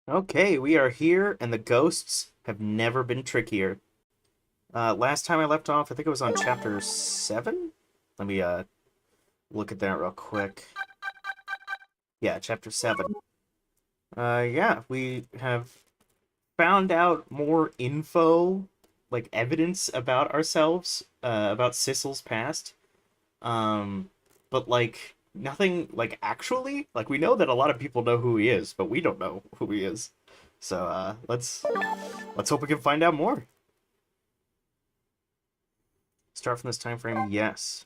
Okay, we are here, and the ghosts have never been trickier. Last time I left off, I think it was on chapter 7? Let me, look at that real quick. Yeah, chapter 7. Yeah, we have found out more info, like evidence about ourselves, about Sissel's past. But, like, nothing, like, actually? Like, we know that a lot of people know who he is, but we don't know who he is. So, let's hope we can find out more. Start from this time frame, yes.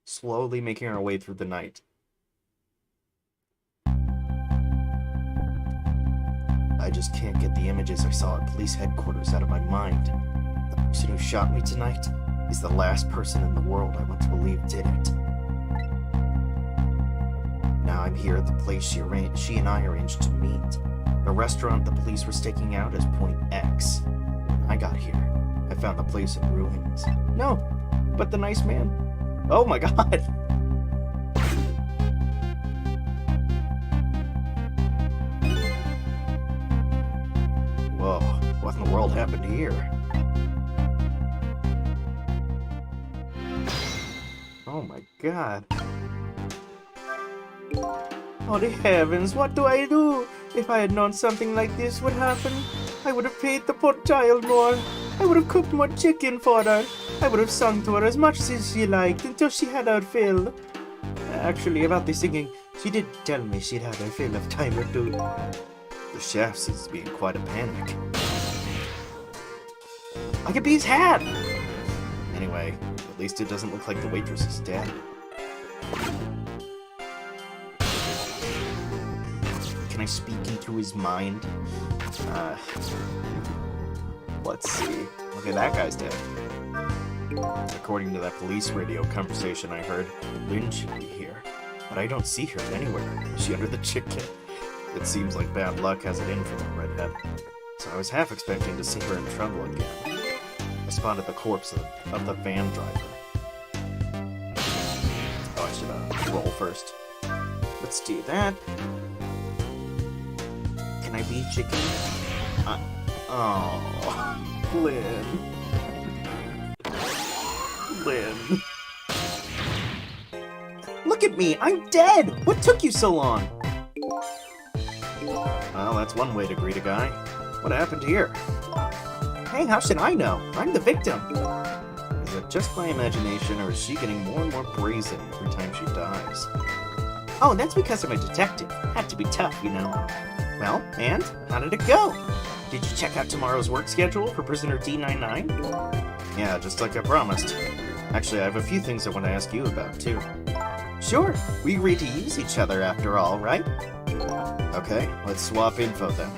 Slowly making our way through the night. I just can't get the images I saw at police headquarters out of my mind. The person who shot me tonight is the last person in the world I want to believe did it. Now I'm here at the place she and I arranged to meet. A restaurant the police were staking out as Point X. When I got here, I found the place in ruins. No, but the nice man. Oh my god! Whoa, what in the world happened here? Oh my god. Oh the heavens, what do I do? If I had known something like this would happen, I would have paid the poor child more. I would have cooked more chicken for her. I would have sung to her as much as she liked until she had her fill. Actually, about the singing, she did tell me she'd had her fill of time or two. The chef seems to be in quite a panic. I could be his hat! Anyway, at least it doesn't look like the waitress is dead. Can I speak into his mind? Let's see. Okay, that guy's dead. According to that police radio conversation I heard, Lynn should be here. But I don't see her anywhere. Is she under the chicken? It seems like bad luck has it in for the redhead. So I was half expecting to see her in trouble again. I spotted the corpse of the van driver. Oh, I should roll first. Let's do that. Can I be chicken? Oh, Lynn. Lynn. Look at me! I'm dead! What took you so long? Well, that's one way to greet a guy. What happened here? Hey, how should I know? I'm the victim. Is it just my imagination, or is she getting more and more brazen every time she dies? Oh, that's because I'm a detective. Had to be tough, you know. Well, and how did it go? Did you check out tomorrow's work schedule for prisoner D99? Yeah, just like I promised. Actually, I have a few things I want to ask you about, too. Sure, we agreed to use each other after all, right? Okay, let's swap info then.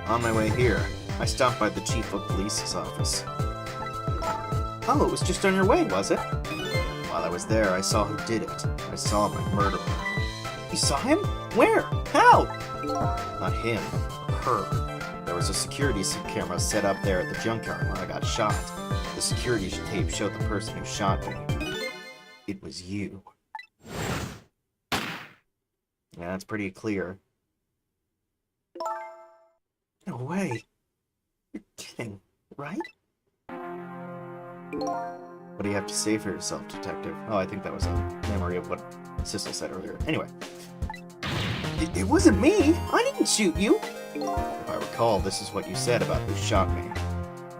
On my way here, I stopped by the chief of police's office. Oh, it was just on your way, was it? While I was there, I saw who did it. I saw my murderer. You saw him? Where? How? Not him. Her. There was a security camera set up there at the junkyard when I got shot. The security tape showed the person who shot me. It was you. Yeah, that's pretty clear. No way. You're kidding, right? What do you have to say for yourself, detective? Oh, I think that was a memory of what Sissel said earlier. Anyway. It wasn't me! I didn't shoot you! If I recall, this is what you said about who shot me.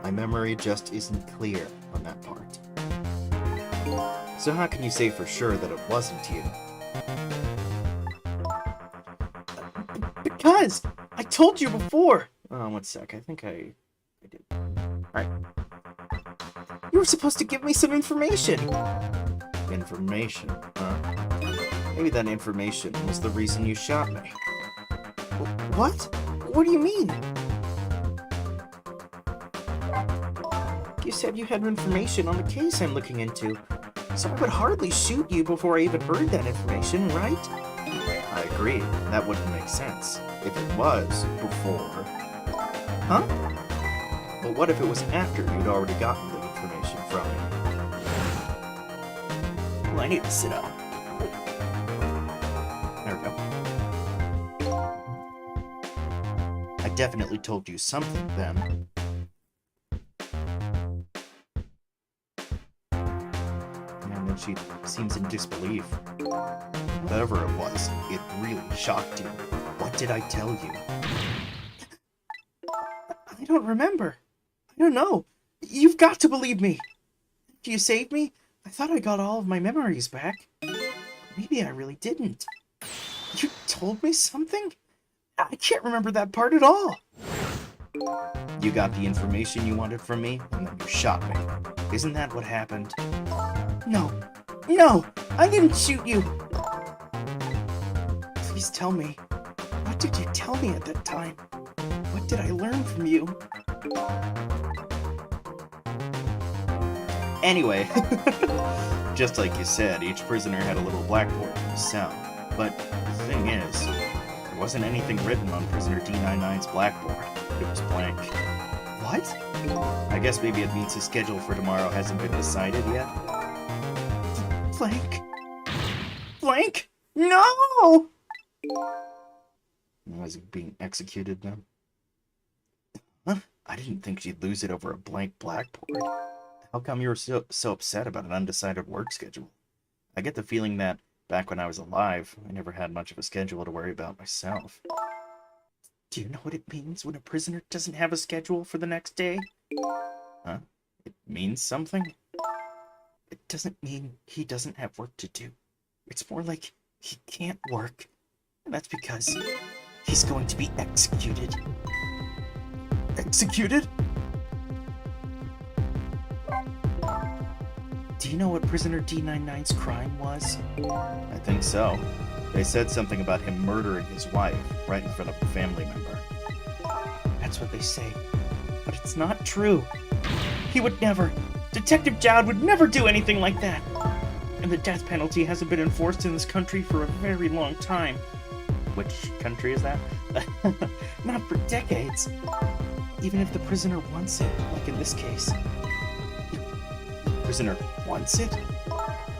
My memory just isn't clear on that part. So how can you say for sure that it wasn't you? Because! I told you before! Oh, one sec. I think I did. Alright. You were supposed to give me some information! Information? Huh? Maybe that information was the reason you shot me. What? What do you mean? You said you had information on the case I'm looking into, so I would hardly shoot you before I even heard that information, right? I agree. That wouldn't make sense. If it was before. Huh? Well, what if it was after you'd already gotten the information from me? Well, I need to sit up. definitely told you something then. And then she seems in disbelief. Whatever it was, it really shocked you. What did I tell you? I don't remember. I don't know. You've got to believe me. You saved me? I thought I got all of my memories back. Maybe I really didn't. You told me something? I can't remember that part at all. You got the information you wanted from me, and then you shot me. Isn't that what happened? No. No! I didn't shoot you! Please tell me. What did you tell me at that time? What did I learn from you? Anyway, just like you said, each prisoner had a little blackboard in his cell. But the thing is, there wasn't anything written on prisoner D99's blackboard. It was blank. What? I guess maybe it means his schedule for tomorrow hasn't been decided yet. Blank? Blank? No! Was he being executed then? Huh? I didn't think she'd lose it over a blank blackboard. How come you were so upset about an undecided work schedule? I get the feeling that, back when I was alive, I never had much of a schedule to worry about myself. Do you know what it means when a prisoner doesn't have a schedule for the next day? Huh? It means something? It doesn't mean he doesn't have work to do. It's more like he can't work. And that's because he's going to be executed. Executed? Do you know what prisoner D99's crime was? I think so. They said something about him murdering his wife right in front of a family member. That's what they say. But it's not true. He would never. Detective Jowd would never do anything like that. And the death penalty hasn't been enforced in this country for a very long time. Which country is that? Not for decades. Even if the prisoner wants it, like in this case. Prisoner wants it?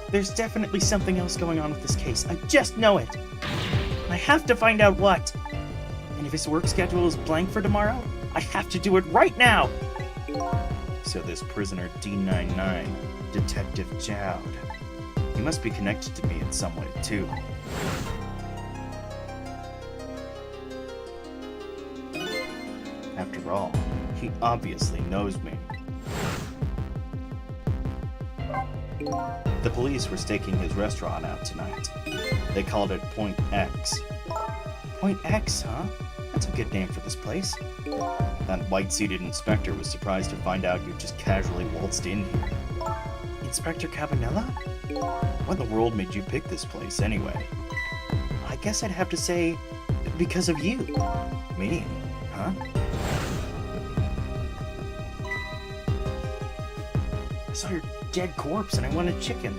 There's definitely something else going on with this case. I just know it. I have to find out what. And if his work schedule is blank for tomorrow, I have to do it right now. So this prisoner D99, Detective Jowd, he must be connected to me in some way too. After all, he obviously knows me. The police were staking his restaurant out tonight. They called it Point X. Point X, huh? That's a good name for this place. That white-suited inspector was surprised to find out you just casually waltzed in here. Inspector Cabanella? What in the world made you pick this place, anyway? I guess I'd have to say, because of you. Me? Huh? I saw your dead corpse and I wanted chicken.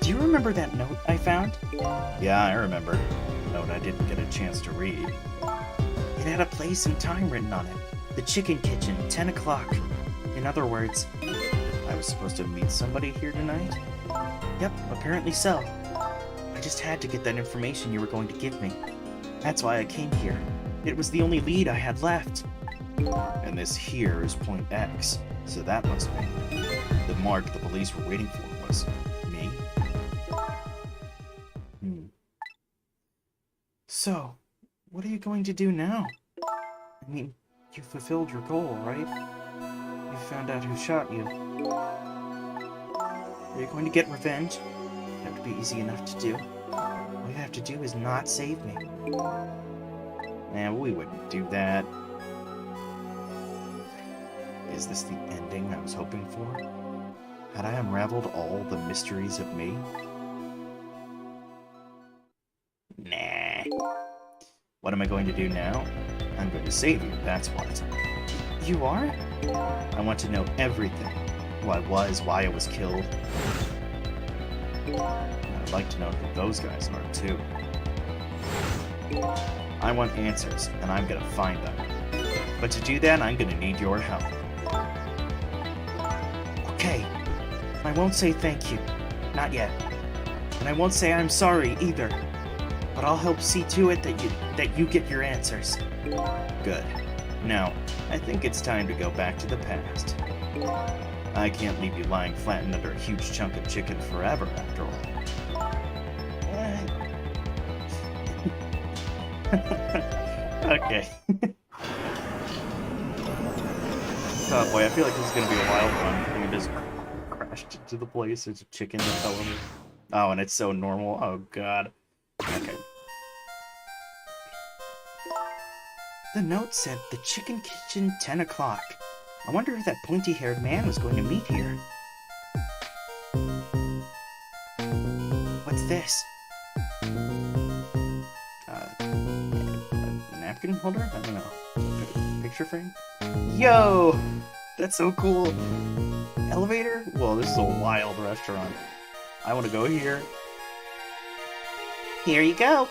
Do you remember that note I found? Yeah, I remember. A note I didn't get a chance to read. It had a place and time written on it. The Chicken Kitchen, 10 o'clock. In other words, I was supposed to meet somebody here tonight? Yep, apparently so. I just had to get that information you were going to give me. That's why I came here. It was the only lead I had left. And this here is Point X. So that must mean the mark the police were waiting for was me? So, what are you going to do now? I mean, you fulfilled your goal, right? You found out who shot you. Are you going to get revenge? That would be easy enough to do. All you have to do is not save me. Nah, we wouldn't do that. Is this the ending I was hoping for? Had I unraveled all the mysteries of me? Nah. What am I going to do now? I'm going to save you, that's what. You are? I want to know everything. Who I was, why I was killed. I'd like to know who those guys are, too. I want answers, and I'm gonna find them. But to do that, I'm gonna need your help. Okay. I won't say thank you. Not yet. And I won't say I'm sorry, either. but I'll help see to it that you get your answers. Good. Now, I think it's time to go back to the past. I can't leave you lying flattened under a huge chunk of chicken forever, after all. Okay. Oh boy, I feel like this is gonna be a wild one. We just crashed into the place. There's a chicken that fell over. Oh, and it's so normal. Oh god. Okay. The note said the chicken kitchen 10 o'clock. I wonder if that pointy-haired man was going to meet here. What's this? A napkin holder? I don't know. Picture frame? Yo! That's so cool. Elevator? Whoa, this is a wild restaurant. I want to go here. Here you go.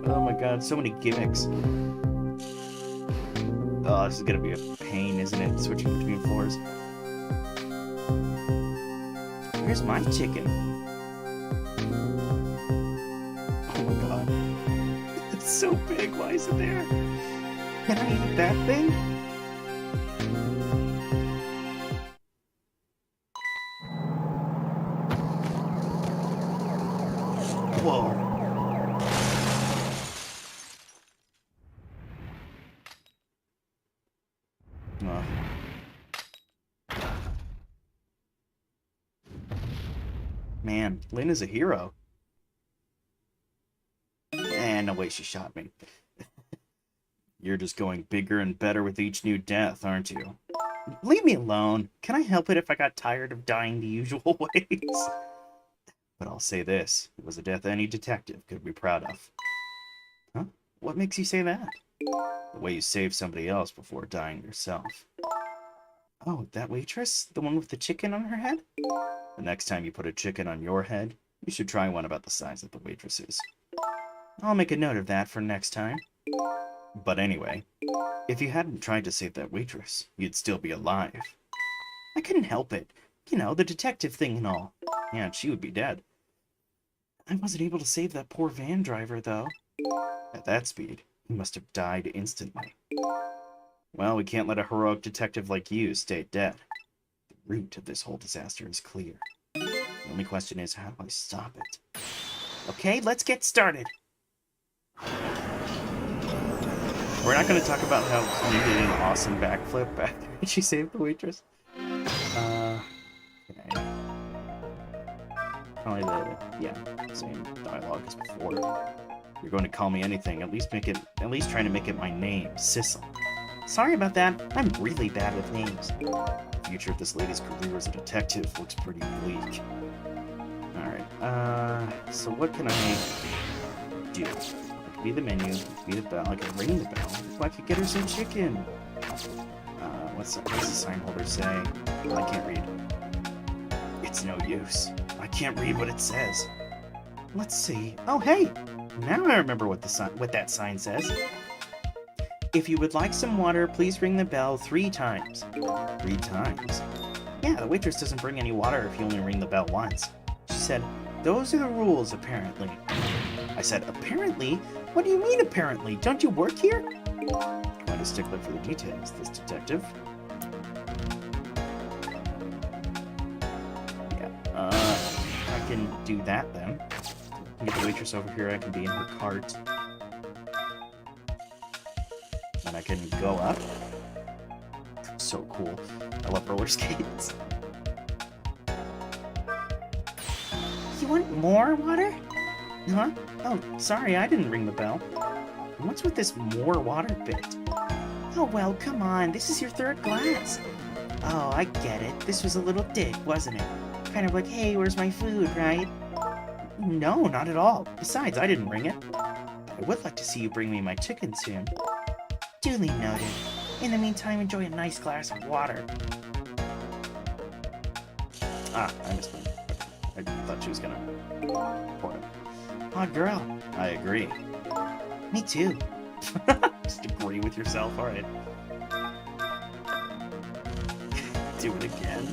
Oh my god, so many gimmicks. Oh, this is gonna be a pain, isn't it? Switching between floors. Where's my chicken? Oh my god. It's so big, why is it there? Can I eat that thing? Whoa. Man, Lynn is a hero. And no way, she shot me. You're just going bigger and better with each new death, aren't you? Leave me alone. Can I help it if I got tired of dying the usual ways? But I'll say this, it was a death any detective could be proud of. Huh? What makes you say that? The way you saved somebody else before dying yourself. Oh, that waitress? The one with the chicken on her head? The next time you put a chicken on your head, you should try one about the size of the waitress's. I'll make a note of that for next time. But anyway, if you hadn't tried to save that waitress, you'd still be alive. I couldn't help it. You know, the detective thing and all. Yeah, she would be dead. I wasn't able to save that poor van driver, though. At that speed, he must have died instantly. Well, we can't let a heroic detective like you stay dead. The root of this whole disaster is clear. The only question is, how do I stop it? Okay, let's get started. We're not going to talk about how he did an awesome backflip after she saved the waitress. Okay. Probably the, same dialogue as before. You're going to call me anything, at least try to make it my name, Sissel. Sorry about that, I'm really bad with names. The future of this lady's career as a detective looks pretty bleak. Alright, so what can I do? I could be the menu, I could be the bell, I could ring the bell, I could get her some chicken. What does the sign holder say? I can't read. It's no use. I can't read what it says. Let's see. Oh, hey! Now I remember what that sign says. If you would like some water, please ring the bell 3 times. 3 times? Yeah, the waitress doesn't bring any water if you only ring the bell once. She said, those are the rules, apparently. I said, apparently? What do you mean, apparently? Don't you work here? Quite a stickler for the details, this detective. I can do that then. I can get the waitress over here, I can be in her cart. And I can go up. So cool. I love roller skates. You want more water? Huh? Oh, sorry, I didn't ring the bell. What's with this more water bit? Oh, well, come on, this is your 3rd glass. Oh, I get it. This was a little dig, wasn't it? Kind of like, hey, where's my food, right? No, not at all. Besides, I didn't ring it. But I would like to see you bring me my chicken soon. Duly noted. In the meantime, enjoy a nice glass of water. Ah, I missed one. I thought she was gonna pour it. Odd girl. I agree. Me too. Just agree with yourself, alright. Do it again.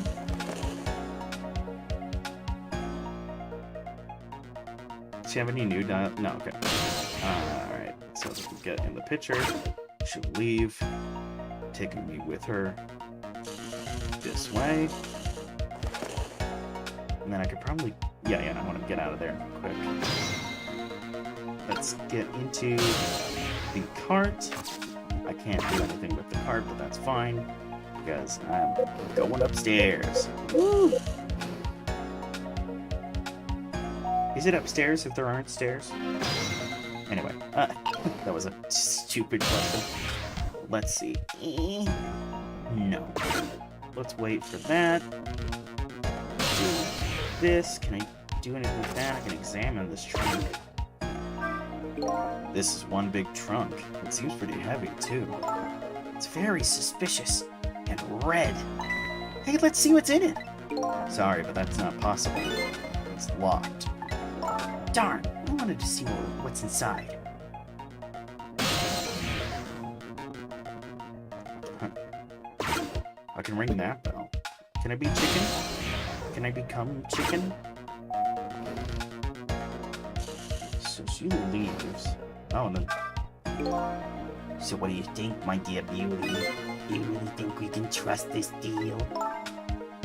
Does she have any new dial? No, okay. Alright, so we can get in the picture. She'll leave. Taking me with her this way. And then I could probably... Yeah, I want to get out of there quick. Let's get into the cart. I can't do anything with the cart, but that's fine. Because I'm going upstairs. Woo! Is it upstairs if there aren't stairs? Anyway, that was a stupid question. Let's see. No. Let's wait for that. Do this. Can I do anything with that? I can examine this trunk. This is one big trunk. It seems pretty heavy, too. It's very suspicious. And red. Hey, let's see what's in it. Sorry, but that's not possible. It's locked. Darn, I wanted to see what's inside. I can ring that bell. Can I be chicken? Can I become chicken? So she leaves. Oh, no. So what do you think, my dear beauty? Do you really think we can trust this deal?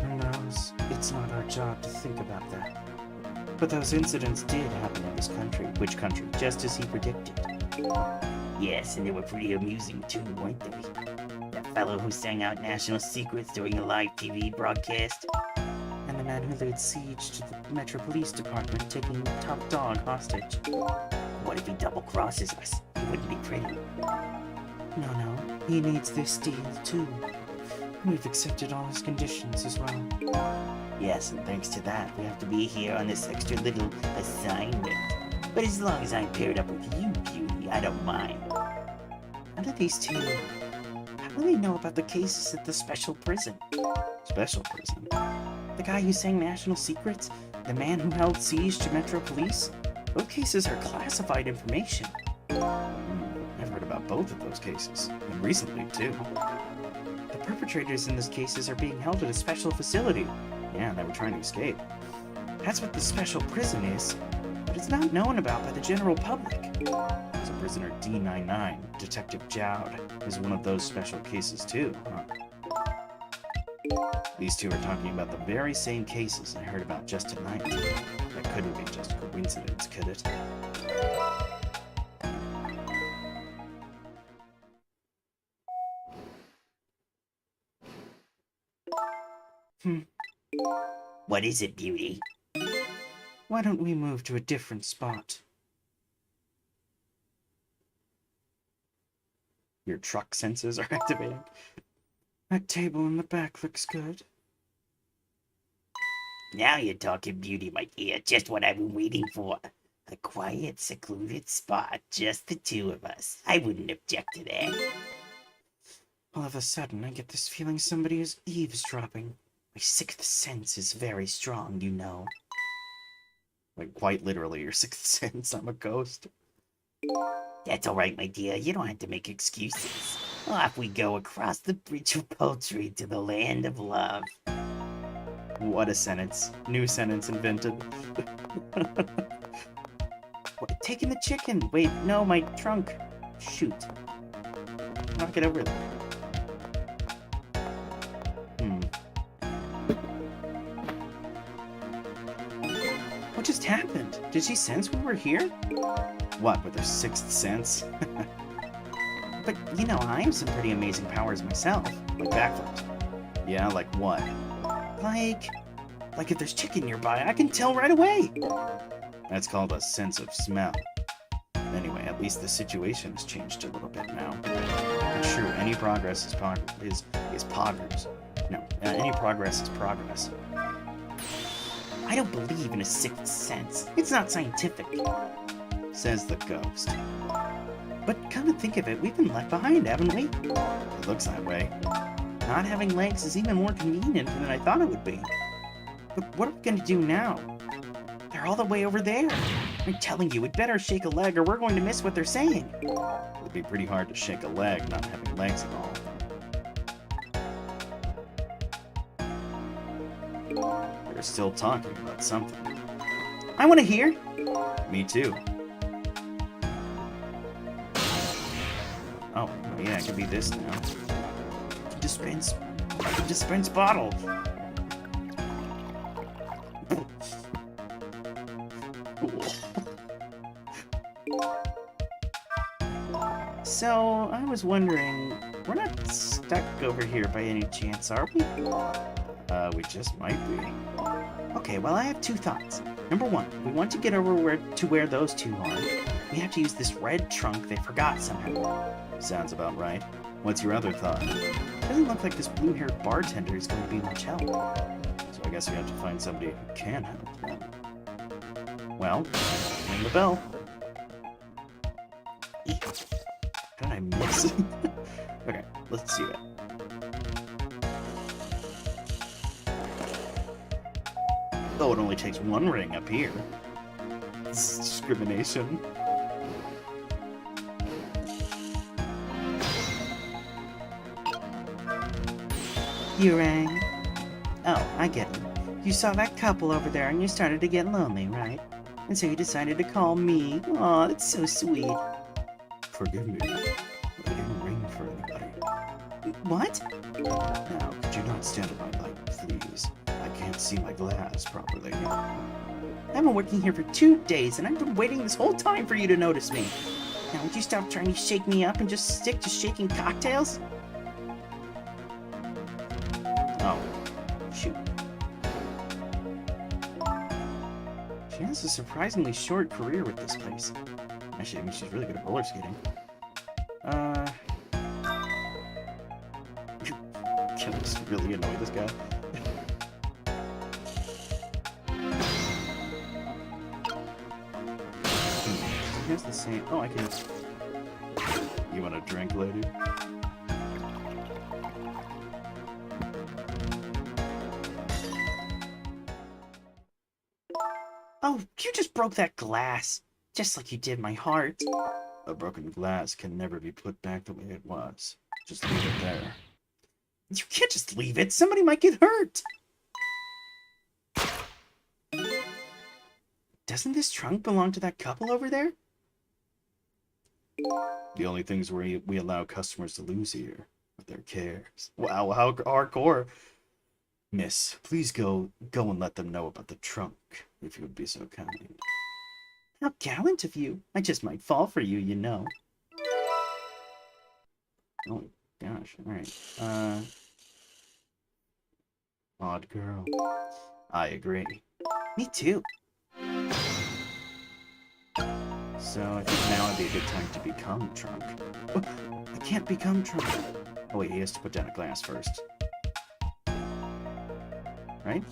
Who knows? It's not our job to think about that. But those incidents did happen in this country. Which country? Just as he predicted. Yes, and they were pretty amusing too, weren't they? That fellow who sang out national secrets during a live TV broadcast. And the man who laid siege to the Metro Police Department, taking top dog hostage. What if he double-crosses us? It wouldn't be pretty. No. He needs this deal too. We've accepted all his conditions as well. Yes, and thanks to that, we have to be here on this extra little assignment. But as long as I'm paired up with you, Beauty, I don't mind. How do these two... How do they know about the cases at the special prison? Special prison? The guy who sang national secrets? The man who held siege to Metro Police? Those cases are classified information. I've heard about both of those cases, and recently, too. The perpetrators in those cases are being held at a special facility. Yeah, they were trying to escape. That's what the special prison is, but it's not known about by the general public. So prisoner D99, Detective Jowd, is one of those special cases too, huh? These two are talking about the very same cases I heard about just tonight. That couldn't be just a coincidence, could it? What is it, Beauty? Why don't we move to a different spot? Your truck senses are activating. That table in the back looks good. Now you're talking, Beauty, my dear. Just what I've been waiting for. A quiet, secluded spot. Just the two of us. I wouldn't object to that. All of a sudden, I get this feeling somebody is eavesdropping. My sixth sense is very strong, you know. Like, quite literally, your sixth sense. I'm a ghost. That's all right, my dear. You don't have to make excuses. Off we go across the bridge of poultry to the land of love. What a sentence. New sentence invented. What, taking the chicken. Wait, no, my trunk. Shoot. Knock it over there. What just happened? Did she sense we were here? What, with her sixth sense? But, you know, I have some pretty amazing powers myself. Like backflips. Yeah, like what? Like if there's chicken nearby, I can tell right away. That's called a sense of smell. Anyway, at least the situation has changed a little bit now. It's true, any progress is progress. No, any progress is progress. I don't believe in a sixth sense. It's not scientific, says the ghost. But come to think of it, we've been left behind, haven't we? It looks that way. Not having legs is even more convenient than I thought it would be. But what are we going to do now? They're all the way over there. I'm telling you, we'd better shake a leg or we're going to miss what they're saying. It'd be pretty hard to shake a leg not having legs at all. They're still talking about something. I want to hear. Me too. Oh, yeah, it could be this now. Dispense bottle. So, I was wondering, we're not stuck over here by any chance, are we? We just might be. Okay, well, I have two thoughts. Number one, we want to get over to where those two are. We have to use this red trunk they forgot somehow. Sounds about right. What's your other thought? Doesn't look like this blue-haired bartender is going to be much help. So I guess we have to find somebody who can help them. Well, ring the bell. How did I miss it? Okay, let's do it. Oh, it only takes one ring up here. This is discrimination. You rang? Oh, I get it. You saw that couple over there and you started to get lonely, right? And so you decided to call me. Aw, that's so sweet. Forgive me. I didn't ring for anybody. What? Now, could you not stand at my light, please? I can't see my glass properly. I've been working here for 2 days, and I've been waiting this whole time for you to notice me. Now, would you stop trying to shake me up and just stick to shaking cocktails? Oh, shoot. She has a surprisingly short career with this place. Actually, I mean, she's really good at roller skating. Can I just really annoy this guy? He has the same... Oh, I can... You want a drink, lady? Oh, you just broke that glass. Just like you did my heart. A broken glass can never be put back the way it was. Just leave it there. You can't just leave it. Somebody might get hurt. Doesn't this trunk belong to that couple over there? The only things we allow customers to lose here are their cares. Wow, how hardcore. Miss, please go and let them know about the trunk, if you would be so kind. How gallant of you. I just might fall for you, you know. Oh, gosh. Alright. Odd girl. I agree. Me too. So, I think now would be a good time to become Trunk. Oh, I can't become Trunk. Oh wait, he has to put down a glass first. Right?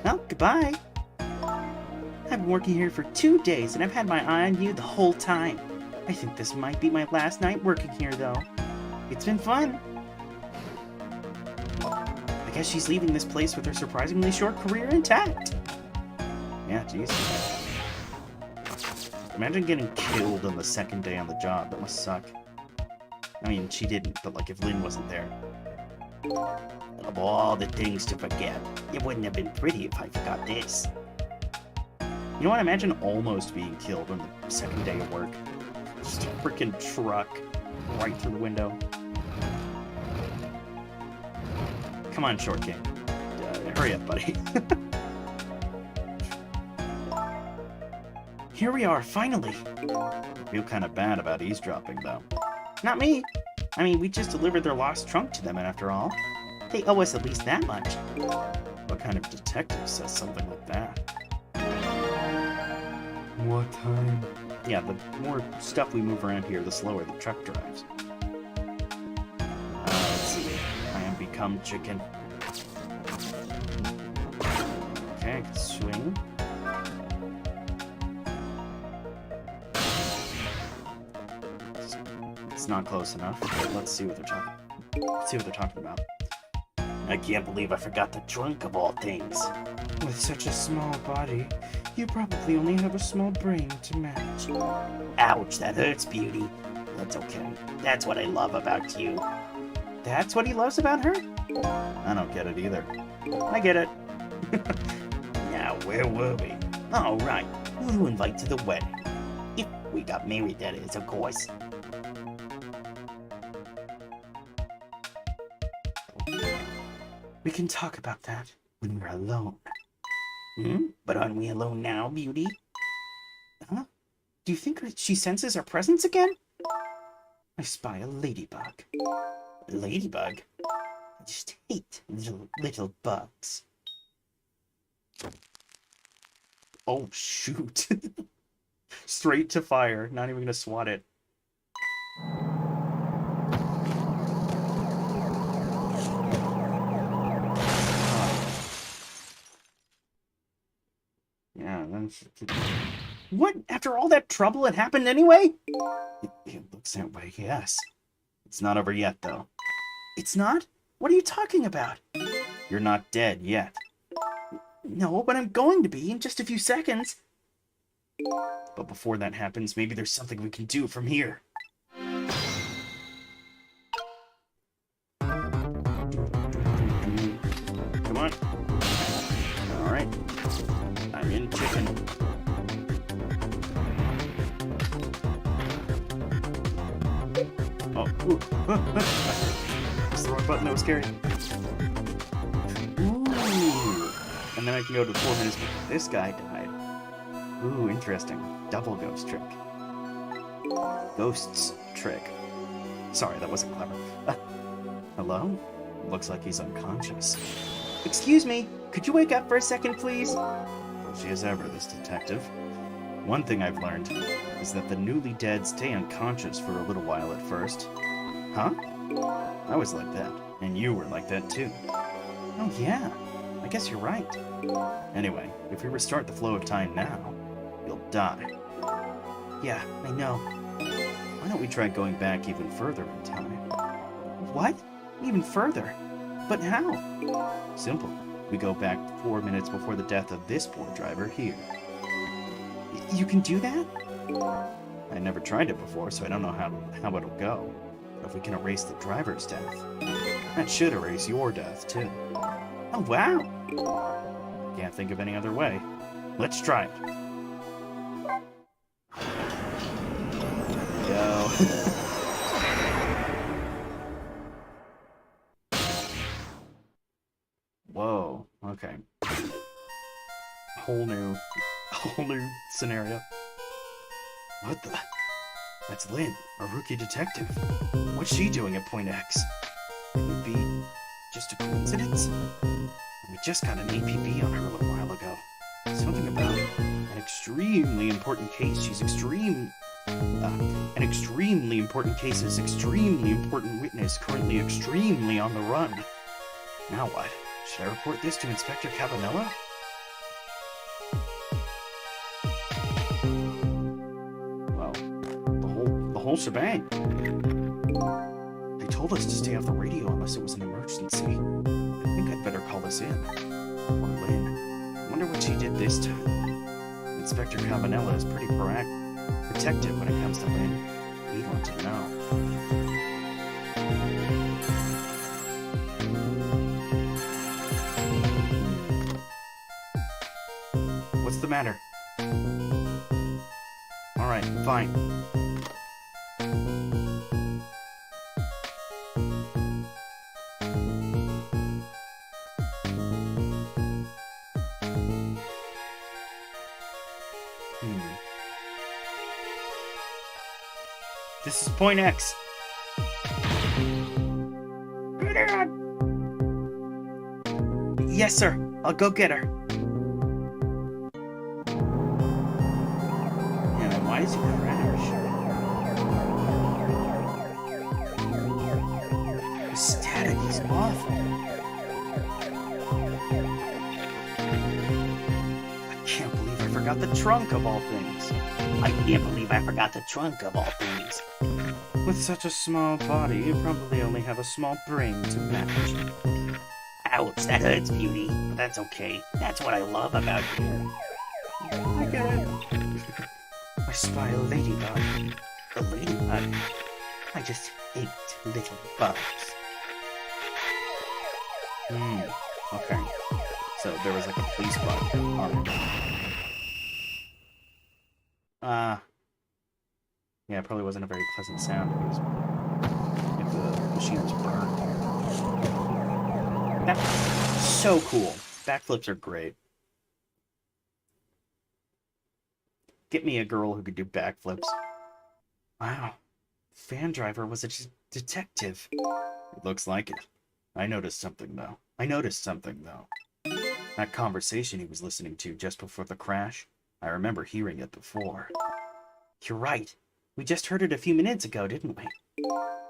Well, goodbye. I've been working here for 2 days, and I've had my eye on you the whole time. I think this might be my last night working here, though. It's been fun. I guess she's leaving this place with her surprisingly short career intact. Yeah, jeez. Imagine getting killed on the second day on the job. That must suck. I mean, she didn't, but like if Lynn wasn't there. Of all the things to forget, it wouldn't have been pretty if I forgot this. You know what? Imagine almost being killed on the second day of work. Just a freaking truck right through the window. Come on, Short King. Hurry up, buddy. Here we are, finally. I feel kind of bad about eavesdropping, though. Not me. I mean, we just delivered their lost trunk to them, and after all, they owe us at least that much. What kind of detective says something like that? What time? Yeah, the more stuff we move around here, the slower the truck drives. Let's see. I am become chicken. Okay, I can swing. It's not close enough, but let's see what they're talking. Let's see what they're talking about. I can't believe I forgot the trunk of all things. With such a small body, you probably only have a small brain to match. Ouch, that hurts, Beauty. That's okay. That's what I love about you. That's what he loves about her? I don't get it either. I get it. Now, where were we? All right, who to invite to the wedding? If we got married, that is, of course. We can talk about that when we're alone. But aren't we alone now, Beauty? Huh? Do you think she senses our presence again? I spy a ladybug. A ladybug? I just hate little bugs. Oh, shoot. Straight to fire. Not even gonna swat it. Yeah, that's... What? After all that trouble, it happened anyway? It looks that way, yes. It's not over yet, though. It's not? What are you talking about? You're not dead yet. No, but I'm going to be in just a few seconds. But before that happens, maybe there's something we can do from here. Come on. Alright. I'm in chicken. Oh, ooh. That's the wrong button, that was scary. Ooh. And then I can go to 4 minutes before this guy died. Ooh, interesting. Double ghost trick. Ghosts trick. Sorry, that wasn't clever. Hello? Looks like he's unconscious. Excuse me, could you wake up for a second, please? She is ever, this detective. One thing I've learned is that the newly dead stay unconscious for a little while at first. Huh? I was like that, and you were like that too. Oh yeah, I guess you're right. Anyway, if we restart the flow of time now, you'll die. Yeah, I know. Why don't we try going back even further in time? What? Even further? But how? Simple. We go back 4 minutes before the death of this poor driver here. You can do that? I never tried it before, so I don't know how it'll go. But if we can erase the driver's death, that should erase your death, too. Oh, wow! Can't think of any other way. Let's try it. Go. Whoa, okay. Whole new scenario. What the? That's Lynn, our rookie detective. What's she doing at Point X? Could it be just a coincidence? We just got an APB on her a little while ago. Something about an extremely important case. An extremely important case is extremely important witness currently extremely on the run. Now what? Should I report this to Inspector Cabanella? Well, the whole shebang. They told us to stay off the radio unless it was an emergency. I think I'd better call this in. Or Lynn. I wonder what she did this time. Inspector Cabanella is pretty protective when it comes to Lynn. We'd want to know. What's the matter? Alright, fine. This is Point X. Yes, sir. I'll go get her. Yeah, why is he crash? The static is awful. I can't believe I forgot the trunk of all things. I can't believe I forgot the trunk of all things. With such a small body, you probably only have a small brain to match. Ouch, that hurts, Beauty. But that's okay. That's what I love about you. I get it. I spy a ladybug. A ladybug? I just hate little bugs. Okay. So there was like a police bug. Alright. Yeah, it probably wasn't a very pleasant sound if the machine was burned. That's so cool. Backflips are great. Get me a girl who could do backflips. Wow. Fan driver was a detective. It looks like it. I noticed something, though. That conversation he was listening to just before the crash, I remember hearing it before. You're right. We just heard it a few minutes ago, didn't we?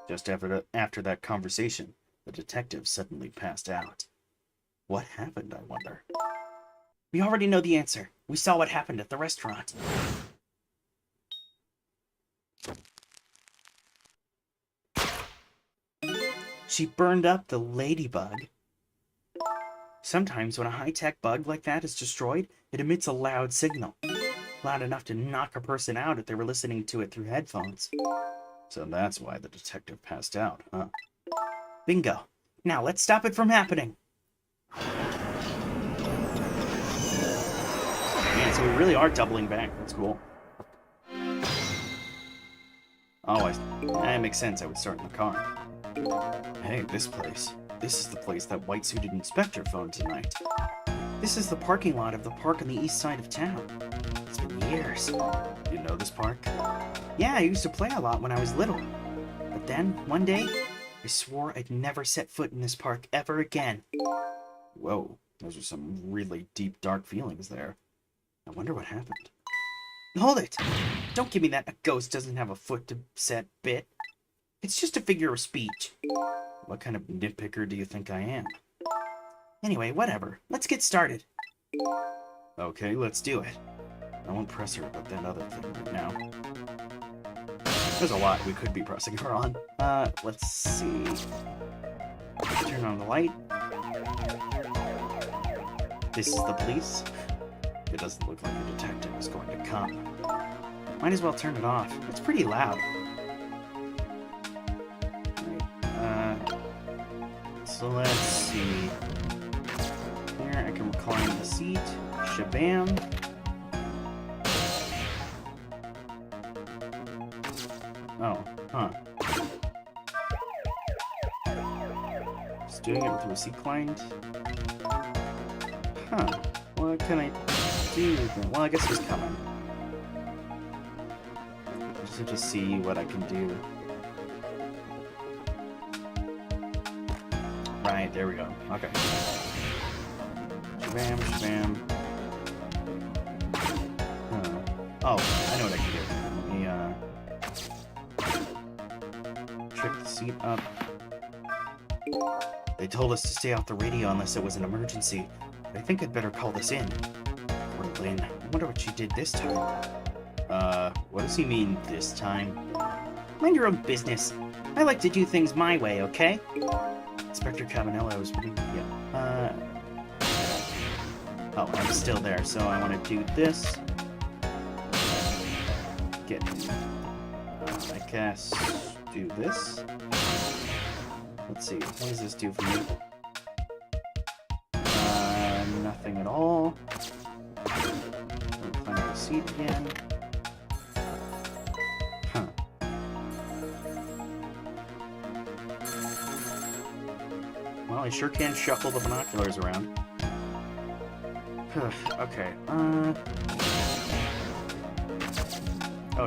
Just after that conversation, the detective suddenly passed out. What happened, I wonder? We already know the answer. We saw what happened at the restaurant. She burned up the ladybug. Sometimes when a high-tech bug like that is destroyed, it emits a loud signal. Loud enough to knock a person out if they were listening to it through headphones. So that's why the detective passed out, huh? Bingo. Now let's stop it from happening. Man, so we really are doubling back. That's cool. Oh, that makes sense. I would start in the car. Hey, this place. This is the place that white-suited inspector phoned tonight. This is the parking lot of the park on the east side of town. It's been years. You know this park? Yeah, I used to play a lot when I was little. But then, one day, I swore I'd never set foot in this park ever again. Whoa, those are some really deep, dark feelings there. I wonder what happened. Hold it! Don't give me that a ghost doesn't have a foot to set bit. It's just a figure of speech. What kind of nitpicker do you think I am? Anyway, whatever. Let's get started. Okay, let's do it. I won't press her about that other thing right now. There's a lot we could be pressing her on. Let's see. Turn on the light. This is the police. It doesn't look like the detective is going to come. Might as well turn it off. It's pretty loud. So let's see. Here, I can recline the seat. Shabam. Oh, huh. Just doing it with the receipt client. Huh. What can I do then? Well, I guess he's coming. I just have to see what I can do. Right, there we go. Okay. Shabam, shabam. Huh. Oh, I know what I can do. Let me, trick the seat up. They told us to stay off the radio unless it was an emergency. But I think I'd better call this in. Poor Lynn. I wonder what she did this time. What does he mean, this time? Mind your own business. I like to do things my way, okay? Inspector Cabanello is pretty... yeah. Oh, I'm still there, so I want to do this. Get... I guess... do this. Let's see, what does this do for me? Nothing at all. Recline the seat again. Huh. Well, I sure can shuffle the binoculars around. Okay, oh,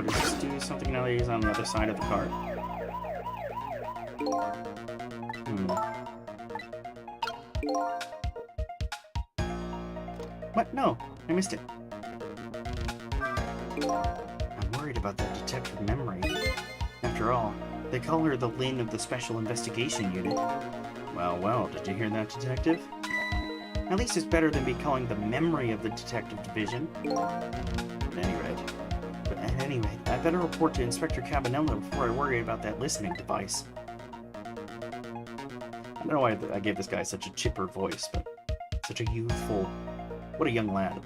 does this do something now that he's on the other side of the car? What? No, I missed it. I'm worried about that detective memory. After all, they call her the Lynn of the Special Investigation Unit. Well, well, did you hear that, detective? At least it's better than be calling the memory of the detective division. At any rate, I better report to Inspector Cabanello before I worry about that listening device. I don't know why I gave this guy such a chipper voice, but such a youthful... what a young lad.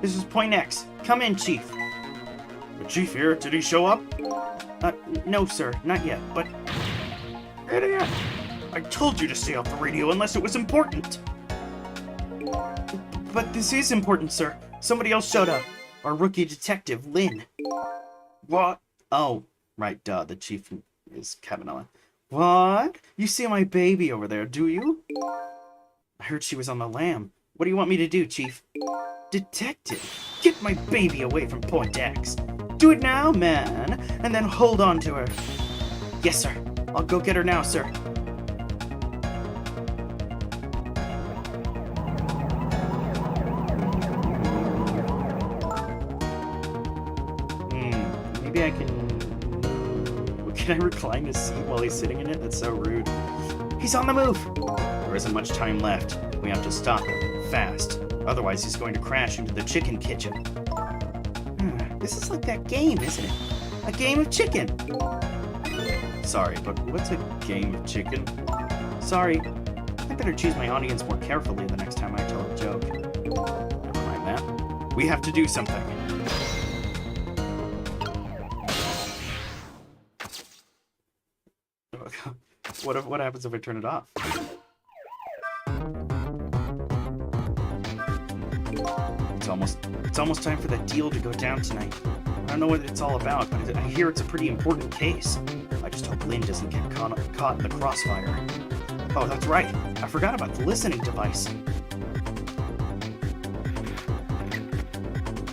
This is Point X. Come in, Chief. The Chief here? Did he show up? No, sir, not yet, but... Idiot! I told you to stay off the radio unless it was important. But this is important, sir. Somebody else showed up. Our rookie detective, Lynn. What? Oh, right, duh, the chief is Cavanella. What? You see my baby over there, do you? I heard she was on the lam. What do you want me to do, Chief? Detective, get my baby away from Point X. Do it now, man, and then hold on to her. Yes, sir. I'll go get her now, sir. Maybe I can... Can I recline his seat while he's sitting in it? That's so rude. He's on the move! There isn't much time left. We have to stop him. Fast. Otherwise, he's going to crash into the chicken kitchen. This is like that game, isn't it? A game of chicken! Sorry, but what's a game of chicken? Sorry. I better choose my audience more carefully the next time I tell a joke. Never mind that. We have to do something. What happens if I turn it off? It's almost time for that deal to go down tonight. I don't know what it's all about, but I hear it's a pretty important case. I just hope Lynn doesn't get caught in the crossfire. Oh, that's right. I forgot about the listening device.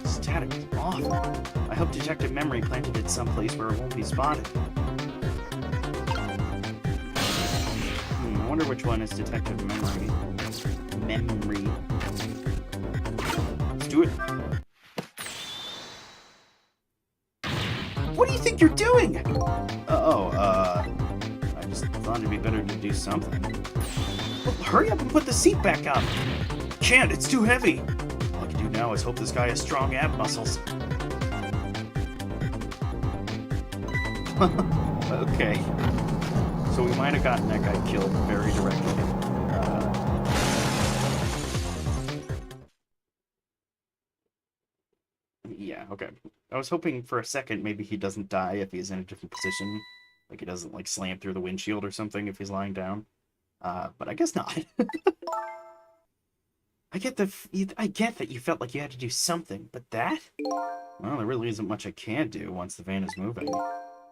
Static is awful. I hope Detective Memory planted it someplace where it won't be spotted. I wonder which one is Detective Memory. Let's do it. What do you think you're doing? I just thought it'd be better to do something. Well, hurry up and put the seat back up. Can't, it's too heavy. All I can do now is hope this guy has strong ab muscles. Okay. So we might have gotten that guy killed very directly. Yeah, okay. I was hoping for a second maybe he doesn't die if he's in a different position. Like he doesn't like slam through the windshield or something if he's lying down. But I guess not. I get that you felt like you had to do something, but that? Well, there really isn't much I can do once the van is moving.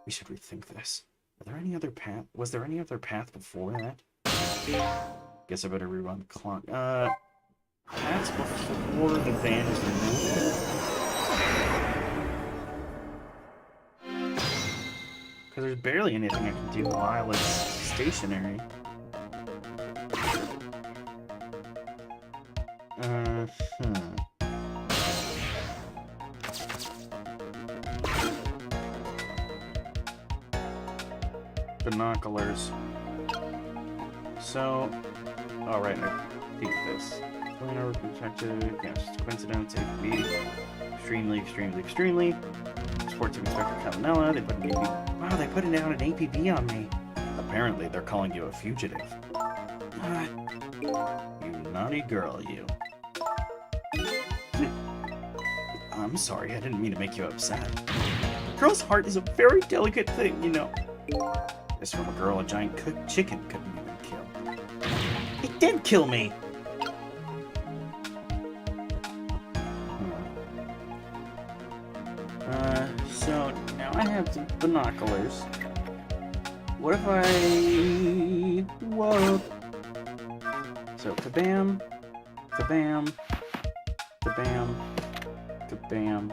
We should rethink this. Are there any other path? Was there any other path before that? Guess I better rewind the clock. Paths before the van is removed? Because there's barely anything I can do while it's stationary. Binoculars. So, alright, I think this. Flying over protected, yes, coincidence, it could be extremely. Sports Inspector Cavanella, they put an APB. Wow, they put it down an APB on me. Apparently, they're calling you a fugitive. You naughty girl, you. I'm sorry, I didn't mean to make you upset. A girl's heart is a very delicate thing, you know. This from a girl a giant cooked chicken couldn't even kill. It did kill me! So now I have the binoculars. What if I... Whoa! So, kabam, kabam, kabam, kabam.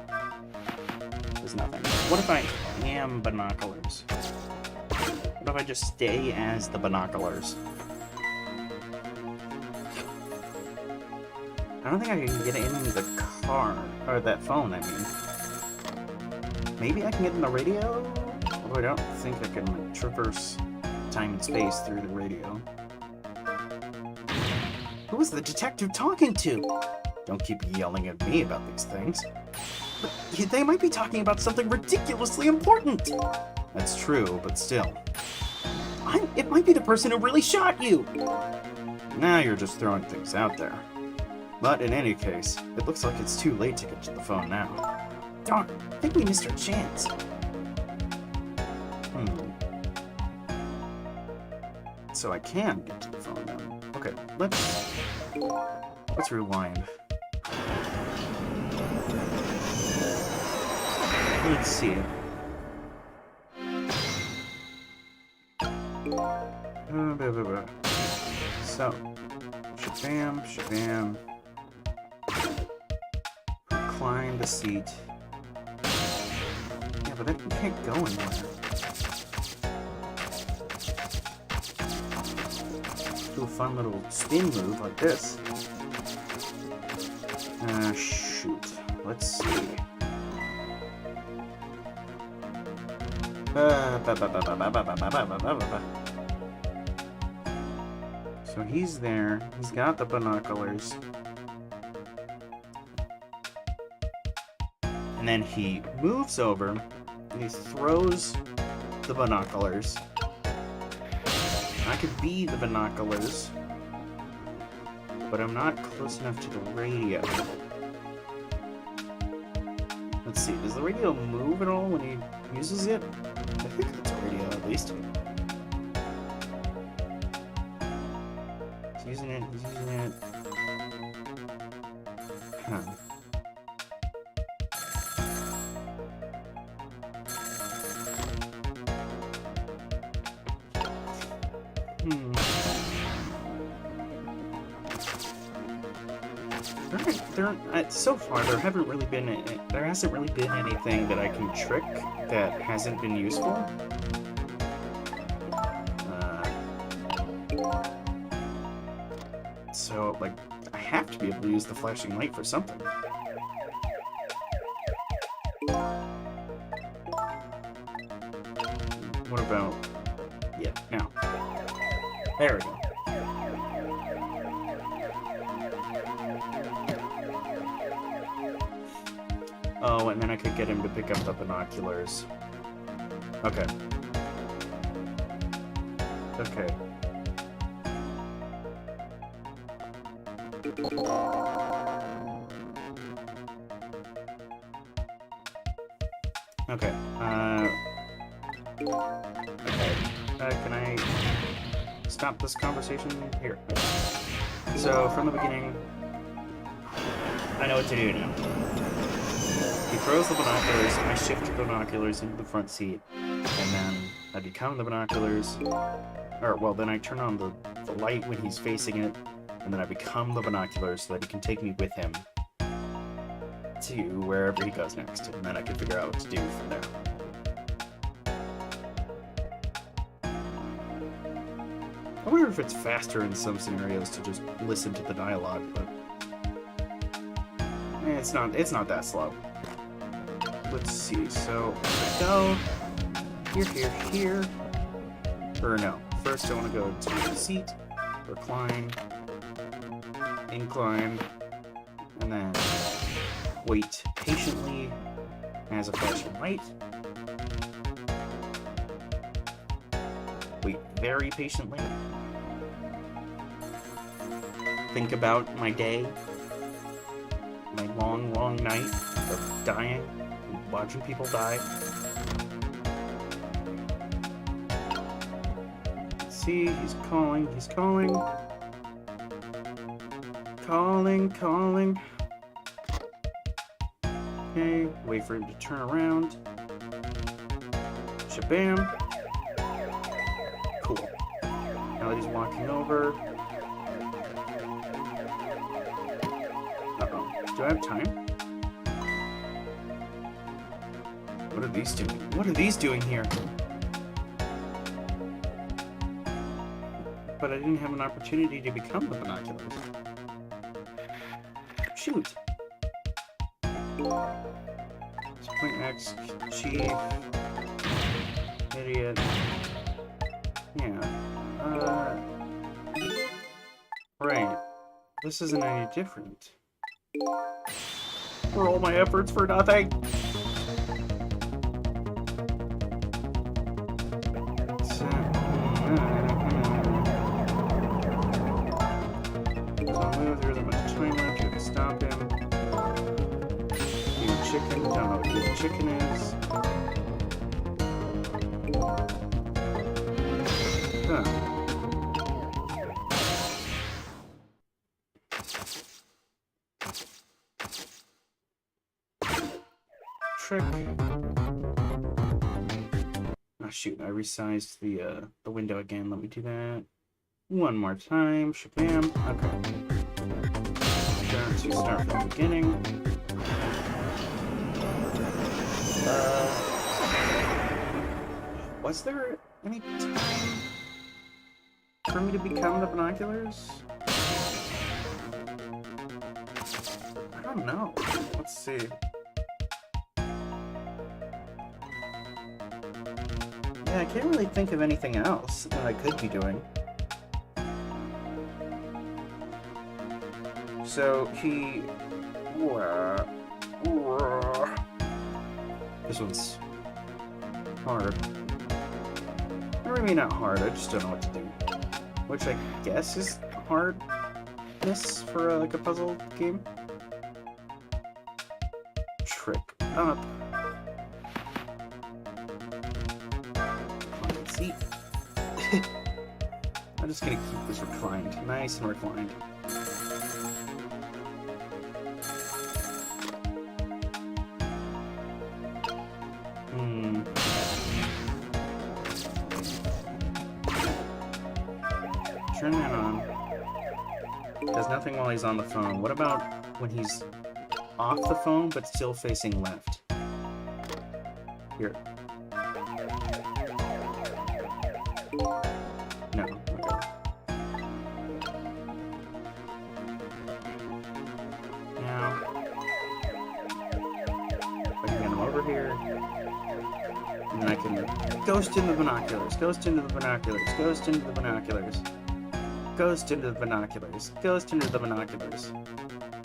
There's nothing. What if I am binoculars? What if I just stay as the binoculars? I don't think I can get in the car, or that phone, I mean. Maybe I can get in the radio? Although I don't think I can, like, traverse time and space through the radio. Who is the detective talking to? Don't keep yelling at me about these things. But they might be talking about something ridiculously important! That's true, but still. It might be the person who really shot you! Now you're just throwing things out there. But in any case, it looks like it's too late to get to the phone now. Darn, I think we missed our chance. Hmm. So I can get to the phone now. Okay, let's rewind. Let's see. So, shabam, shabam. Recline the seat. Yeah, but that can't go anywhere. Do a fun little spin move like this. Shoot. Let's see. So he's there. He's got the binoculars. And then he moves over and he throws the binoculars. I could be the binoculars, but I'm not close enough to the radio. Let's see, does the radio move at all when he uses it? I think that's a radio at least. He's using it, he's using it. Huh. So far, there hasn't really been anything that I can trick that hasn't been useful. So, like, I have to be able to use the flashing light for something. What about... Yeah, now. There we go. Oh, and then I could get him to pick up the binoculars. Okay. Okay. Okay. Can I stop this conversation here? So, from the beginning, I know what to do now. He throws the binoculars, I shift the binoculars into the front seat, and then I become the binoculars. Or, well, then I turn on the light when he's facing it, and then I become the binoculars so that he can take me with him to wherever he goes next, and then I can figure out what to do from there. I wonder if it's faster in some scenarios to just listen to the dialogue, but it's not that slow. Let's see, so go here. Or no, first I want to go to the seat, recline, incline, and then wait patiently as a flashing light. Wait very patiently. Think about my day, my long, long night of dying, watching people die. See, he's calling. Calling. Okay, wait for him to turn around. Shabam. Cool. Now that he's walking over. Uh-oh. Do I have time? What are these doing? What are these doing here? But I didn't have an opportunity to become the binoculars. Shoot. Point X, Chief, Idiot. Yeah. Right. This isn't any different. For all my efforts for nothing. Stop him. Chicken. Don't know what the chicken is. Huh. Trick. Oh shoot, I resized the window again. Let me do that one more time. Shabam. Okay. So start from the beginning. Was there any time for me to become the binoculars? I don't know. Let's see. Yeah, I can't really think of anything else that I could be doing. So he... This one's hard. Or maybe not hard, I just don't know what to do. Which I guess is hardness for like a puzzle game. Trick up. See? I'm just gonna keep this reclined. Nice and reclined. Turn that on. Does nothing while he's on the phone. What about when he's off the phone but still facing left? Here. No. Okay. Now, I can get him over here. And then I can ghost into the binoculars, ghost into the binoculars, ghost into the binoculars. Ghost into the binoculars. Ghost into the binoculars.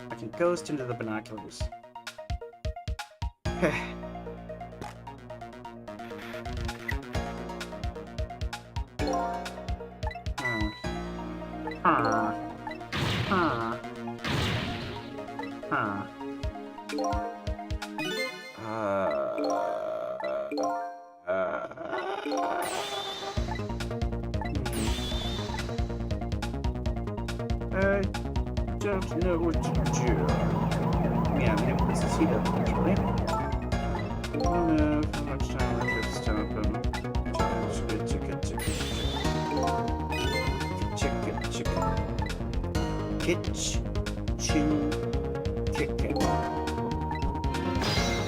I can ghost into the binoculars. I don't know what to do. Yeah, I mean, this is heat up, actually. I don't know how much time I have to stop him.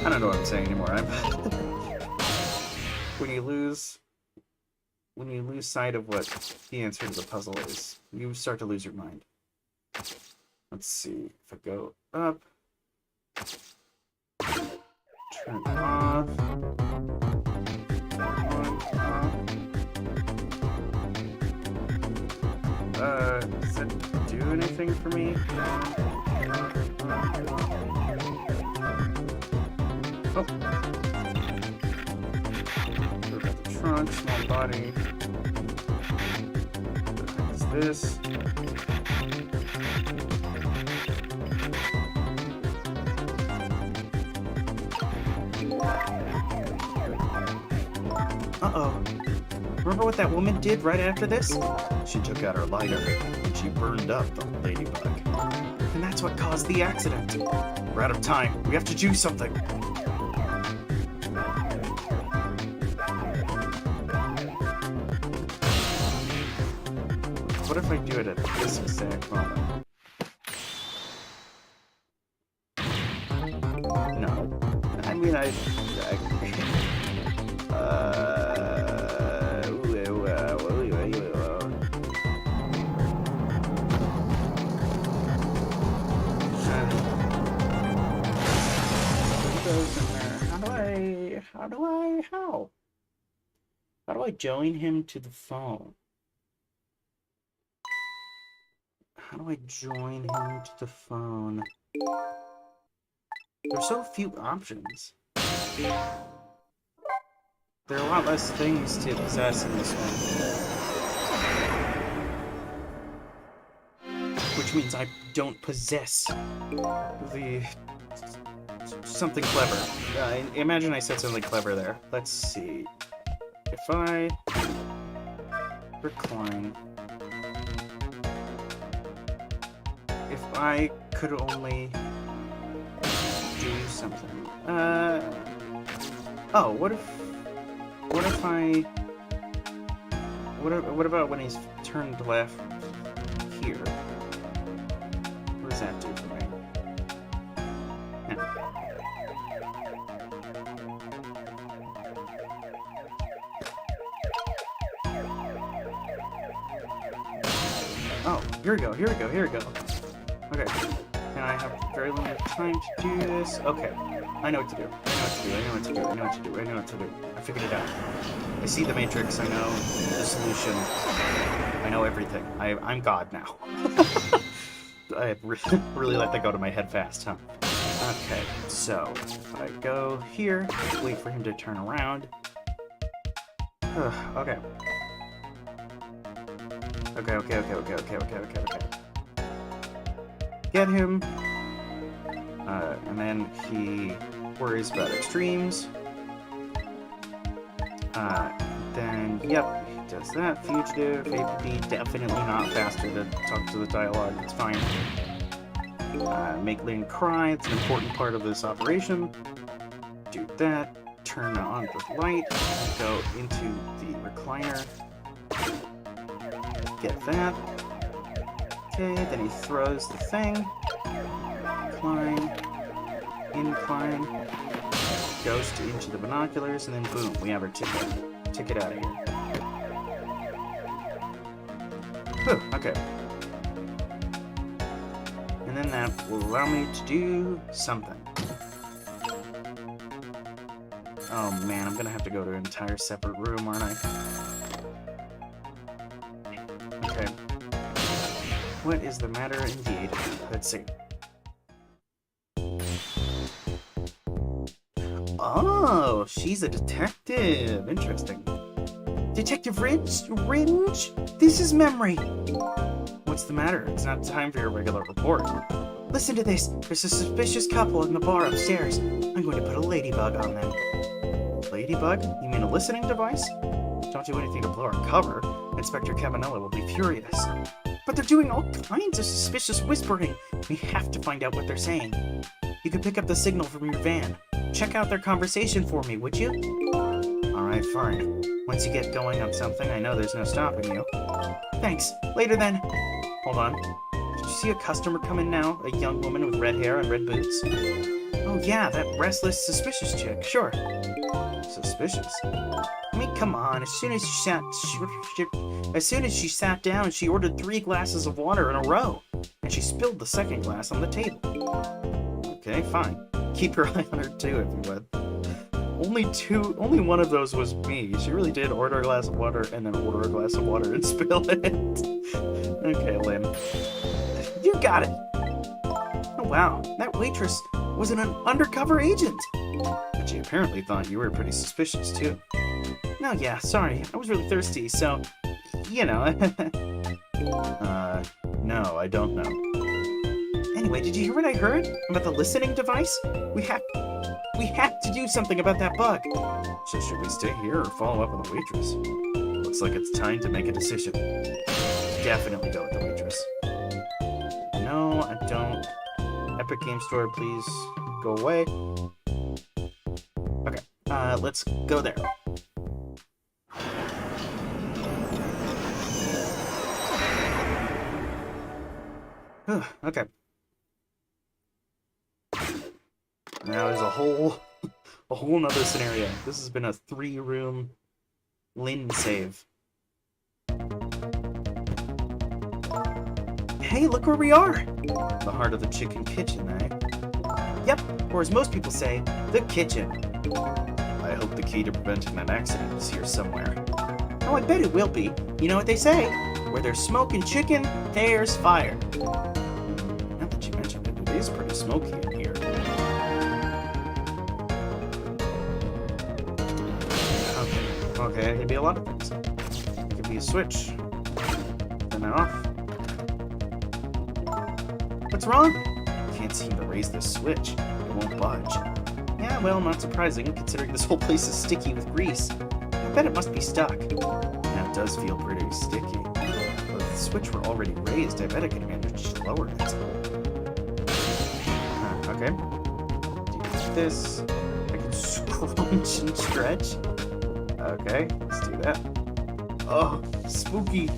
I don't know what I'm saying anymore. When you lose sight of what the answer to the puzzle is, you start to lose your mind. Let's see. If I go up, turn it off, does it do anything for me? Oh. So we've got the trunk, small body. What is this? Uh-oh. Remember what that woman did right after this? She took out her lighter, and she burned up the ladybug. And that's what caused the accident. We're out of time. We have to do something. What if I do it at this exact moment? No. I mean, How do I join him to the phone? How do I join him to the phone? There's so few options. There are a lot less things to possess in this one. Which means I don't possess the... something clever. Imagine I said something clever there. Let's see. If I recline. If I could only do something. Oh, what about when he's turned left here? What does that do for me? Oh, here we go. Okay. Now I have very limited time to do this. Okay. I know what to do. I figured it out. I see the matrix. I know the solution. I know everything. I'm God now. I really let that go to my head fast, huh? Okay, so if I go here, wait for him to turn around. Okay. Okay. Get him. And then he worries about extremes. Then, yep, he does that. Fugitive, APB, definitely not faster to talk to the dialogue. It's fine. Make Lynn cry. It's an important part of this operation. Do that. Turn on the light. Go into the recliner. Get that. Okay, then he throws the thing. Incline. Ghost into the binoculars, and then boom, we have our ticket. Ticket out of here. Whew, okay. And then that will allow me to do something. Oh man, I'm gonna have to go to an entire separate room, aren't I? Okay. What is the matter indeed? Let's see. Oh, she's a detective. Interesting. Detective Ringe? This is Memory. What's the matter? It's not time for your regular report. Listen to this. There's a suspicious couple in the bar upstairs. I'm going to put a ladybug on them. Ladybug? You mean a listening device? Don't do anything to blow our cover. Inspector Cabanella will be furious. But they're doing all kinds of suspicious whispering. We have to find out what they're saying. You can pick up the signal from your van. Check out their conversation for me, would you? Alright, fine. Once you get going on something, I know there's no stopping you. Thanks. Later then. Hold on. Did you see a customer come in now? A young woman with red hair and red boots? Oh yeah, that restless, suspicious chick. Sure. Suspicious? I mean, come on. As soon as she sat down, she ordered 3 glasses of water in a row. And she spilled the second glass on the table. Okay, fine. Keep your eye on her too, if you would. Only one of those was me. She really did order a glass of water and then order a glass of water and spill it. Okay, Lynn. You got it! Oh wow, that waitress was an undercover agent! And she apparently thought you were pretty suspicious too. No, yeah, sorry. I was really thirsty, so... You know. No, I don't know. Anyway, did you hear what I heard? About the listening device? We have to do something about that bug. So should we stay here or follow up on the waitress? Looks like it's time to make a decision. Definitely go with the waitress. No, I don't. Epic Game Store, please go away. Okay, let's go there. Okay. Now there's a whole nother scenario. This has been a 3-room Lynn save. Hey, look where we are! The heart of the chicken kitchen, eh? Yep, or as most people say, the kitchen. I hope the key to preventing an accident is here somewhere. Oh, I bet it will be. You know what they say? Where there's smoke and chicken, there's fire. Now that you mentioned it, it is pretty smoky in here. Okay, it could be a lot of things. It could be a switch. Turn that off. What's wrong? Can't seem to raise this switch. It won't budge. Yeah, well, not surprising, considering this whole place is sticky with grease. I bet it must be stuck. Now, does feel pretty sticky. But if the switch were already raised, I bet I could manage to lower it. Okay. Do this. I can scrunch and stretch. Okay, let's do that. Oh, spooky.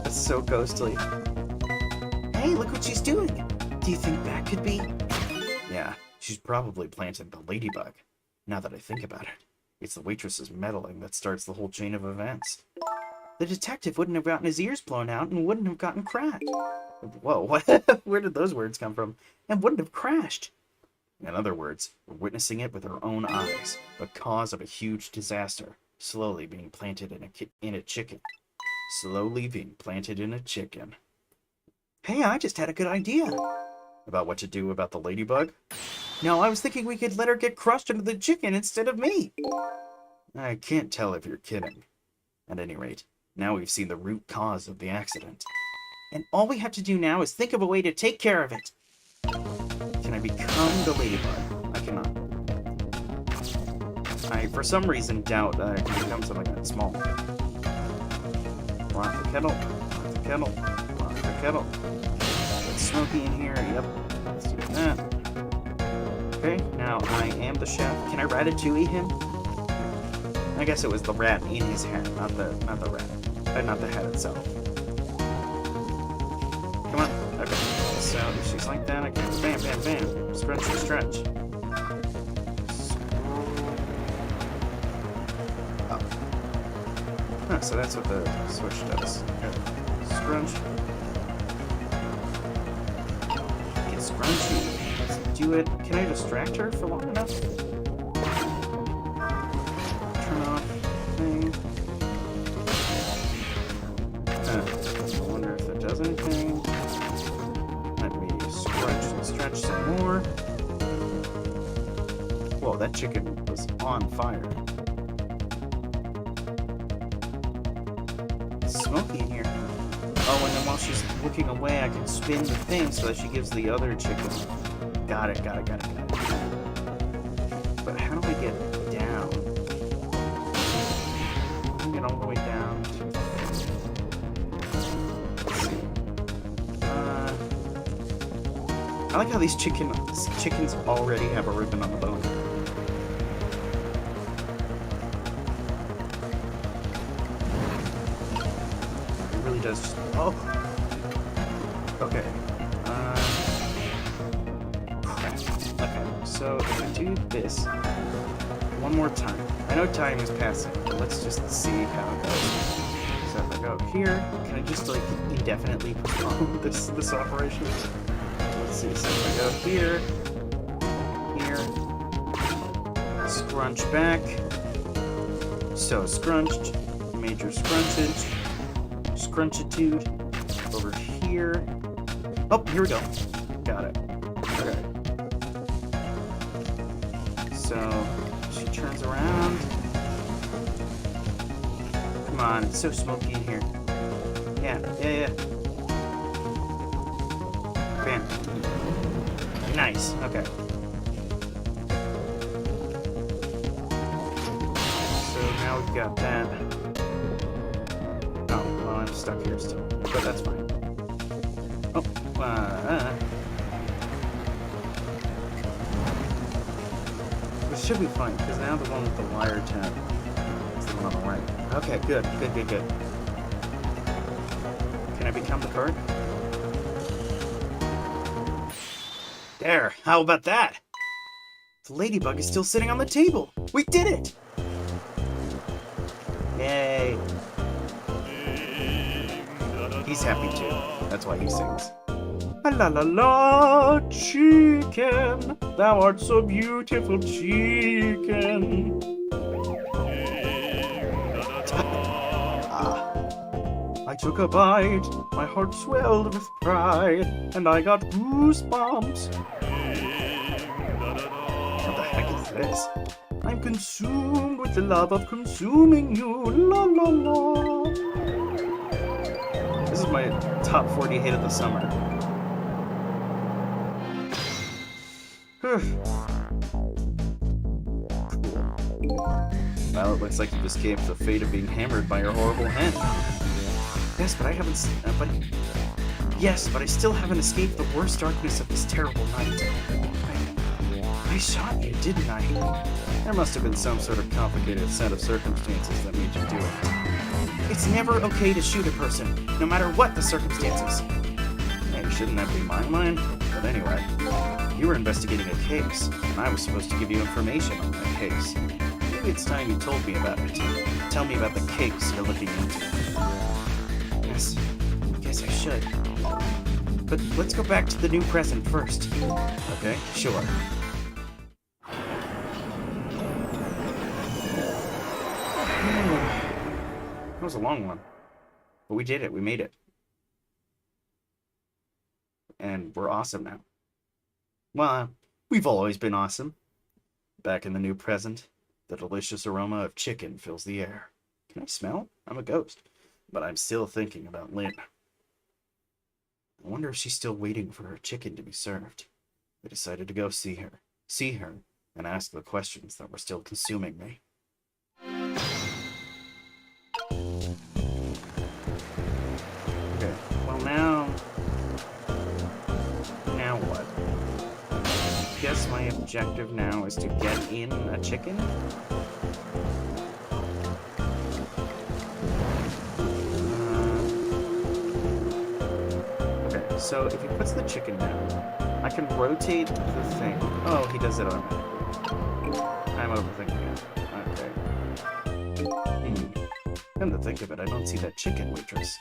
That's so ghostly. Hey, look what she's doing. Do you think that could be? Yeah, she's probably planted the ladybug. Now that I think about it, it's the waitress's meddling that starts the whole chain of events. The detective wouldn't have gotten his ears blown out and wouldn't have gotten cracked. Whoa, what? Where did those words come from? And wouldn't have crashed. In other words, we're witnessing it with our own eyes, the cause of a huge disaster, slowly being planted in a chicken. Slowly being planted in a chicken. Hey, I just had a good idea. About what to do about the ladybug? No, I was thinking we could let her get crushed into the chicken instead of me. I can't tell if you're kidding. At any rate, now we've seen the root cause of the accident. And all we have to do now is think of a way to take care of it. Can I become the ladybug? I cannot. I, for some reason, doubt I can become something that small. Lock the kettle, lock the kettle, lock the kettle. Get Smokey in here, yep. Let's do that. Okay, now I am the chef. Can I ratatouille him? I guess it was the rat in his hat, not the rat. Not the hat itself. Come on. Okay. So if she's like that, I can bam, bam, bam. Scrunch and stretch. Oh. Huh, so that's what the switch does. Okay. Scrunch. Get scrunchy. Let's do it. Can I distract her for long enough? Turn off thing. I wonder if that does anything. Let me scrunch and stretch some more. Whoa, that chicken was on fire. It's smoky in here. Oh, and then while she's looking away, I can spin the thing so that she gives the other chicken. Got it. But how do I get down? I can get all the way down to... Let's see. I like how these chickens already have a ribbon on the bone. It really does just... Oh! Okay. Crap. Okay, so if I do this one more time. I know time is passing, but let's just see how it goes. So if I go here, can I just like indefinitely perform this operation? Let's see, so if I go here, scrunch back, so scrunched, major scrunchage, scrunchitude, over here. Oh, here we go. Got it. Okay. So she turns around. Come on, it's so smoky in here. Yeah. Bam. Nice. Okay. So now we've got that. Oh, well, I'm stuck here still, but that's fine. Oh, This should be fine, because now the one with the wire tap is the one on the right. Okay, good. Can I become the card? There, how about that? The ladybug is still sitting on the table. We did it! Yay. He's happy too. That's why he sings. La la la, chicken, thou art so beautiful, chicken. I took a bite, my heart swelled with pride, and I got goosebumps. What the heck is this? I'm consumed with the love of consuming you, la la la. This is my top 40 hit of the summer. Cool. Well, it looks like you've escaped the fate of being hammered by your horrible hen. Yes, but I haven't. Yes, but I still haven't escaped the worst darkness of this terrible night. I shot you, didn't I? There must have been some sort of complicated set of circumstances that made you do it. It's never okay to shoot a person, no matter what the circumstances. Hey, shouldn't that be my line? But anyway, you were investigating a case, and I was supposed to give you information on that case. Maybe it's time you told me about it. Tell me about the case you're looking into. Yes, I guess I should. But let's go back to the new present first. Okay, sure. That was a long one. But we did it. We made it. And we're awesome now. Well, we've always been awesome. Back in the new present, the delicious aroma of chicken fills the air. Can I smell? I'm a ghost. But I'm still thinking about Lynn. I wonder if she's still waiting for her chicken to be served. I decided to go see her, and ask the questions that were still consuming me. Okay, well now what? I guess my objective now is to get in a chicken? Okay, so if he puts the chicken down, I can rotate the thing. Oh, he does it automatically. I'm overthinking it. Okay. Come to think of it, I don't see that chicken waitress.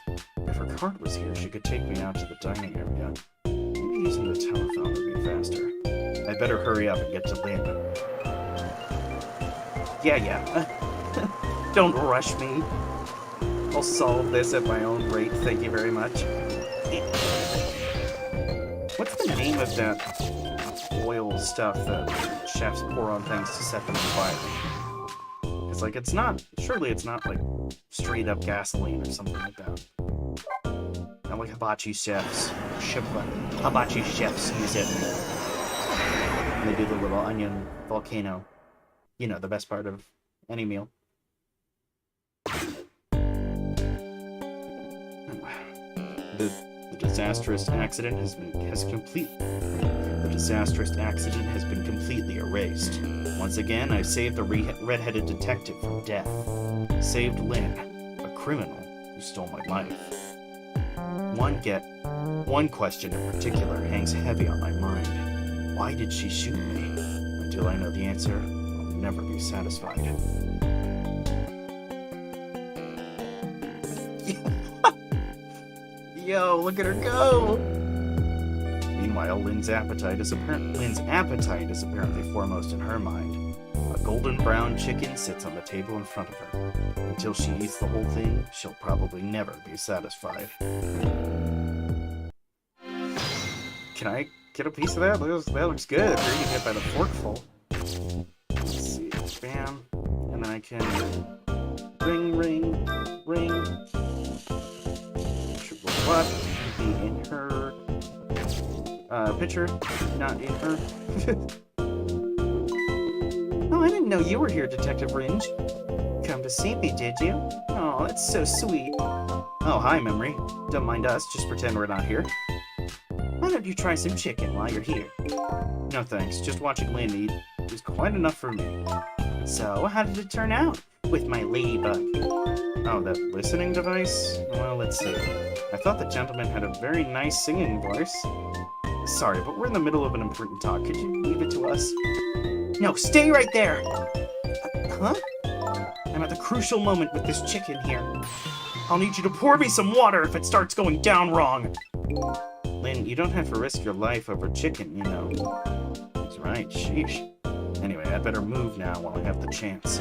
If her cart was here, she could take me out to the dining area. Maybe using the telephone would be faster. I better hurry up and get to Lynn. Yeah. Don't rush me. I'll solve this at my own rate, thank you very much. What's the name of that oil stuff that chefs pour on things to set them on fire? It's like, it's not, surely it's not like straight up gasoline or something like that. Not like hibachi chefs. Hibachi chefs use it. And they do the little onion volcano. You know, the best part of any meal. The disastrous accident has been completely erased. Once again, I've saved the red-headed detective from death. Saved Lynn, a criminal who stole my life. One question in particular hangs heavy on my mind. Why did she shoot me? Until I know the answer, I'll never be satisfied. Yo, look at her go! Meanwhile, Lynn's appetite is apparently foremost in her mind. A golden brown chicken sits on the table in front of her. Until she eats the whole thing, she'll probably never be satisfied. Can I get a piece of that? That looks good. We're eating it by the forkful. Let's see. Bam. And then I can... Ring, ring, ring. Should go up. Be in her... picture. Not in her. Oh, I didn't know you were here, Detective Ringe. Come to see me, did you? Oh, that's so sweet. Oh, hi, Memory. Don't mind us, just pretend we're not here. Why don't you try some chicken while you're here? No thanks, just watching Lynn eat is quite enough for me. So, how did it turn out with my ladybug? Oh, that listening device? Well, let's see. I thought the gentleman had a very nice singing voice. Sorry, but we're in the middle of an important talk. Could you leave it to us? No, stay right there! Huh? I'm at the crucial moment with this chicken here. I'll need you to pour me some water if it starts going down wrong. Lynn, you don't have to risk your life over chicken, you know. That's right, sheesh. Anyway, I'd better move now while I have the chance.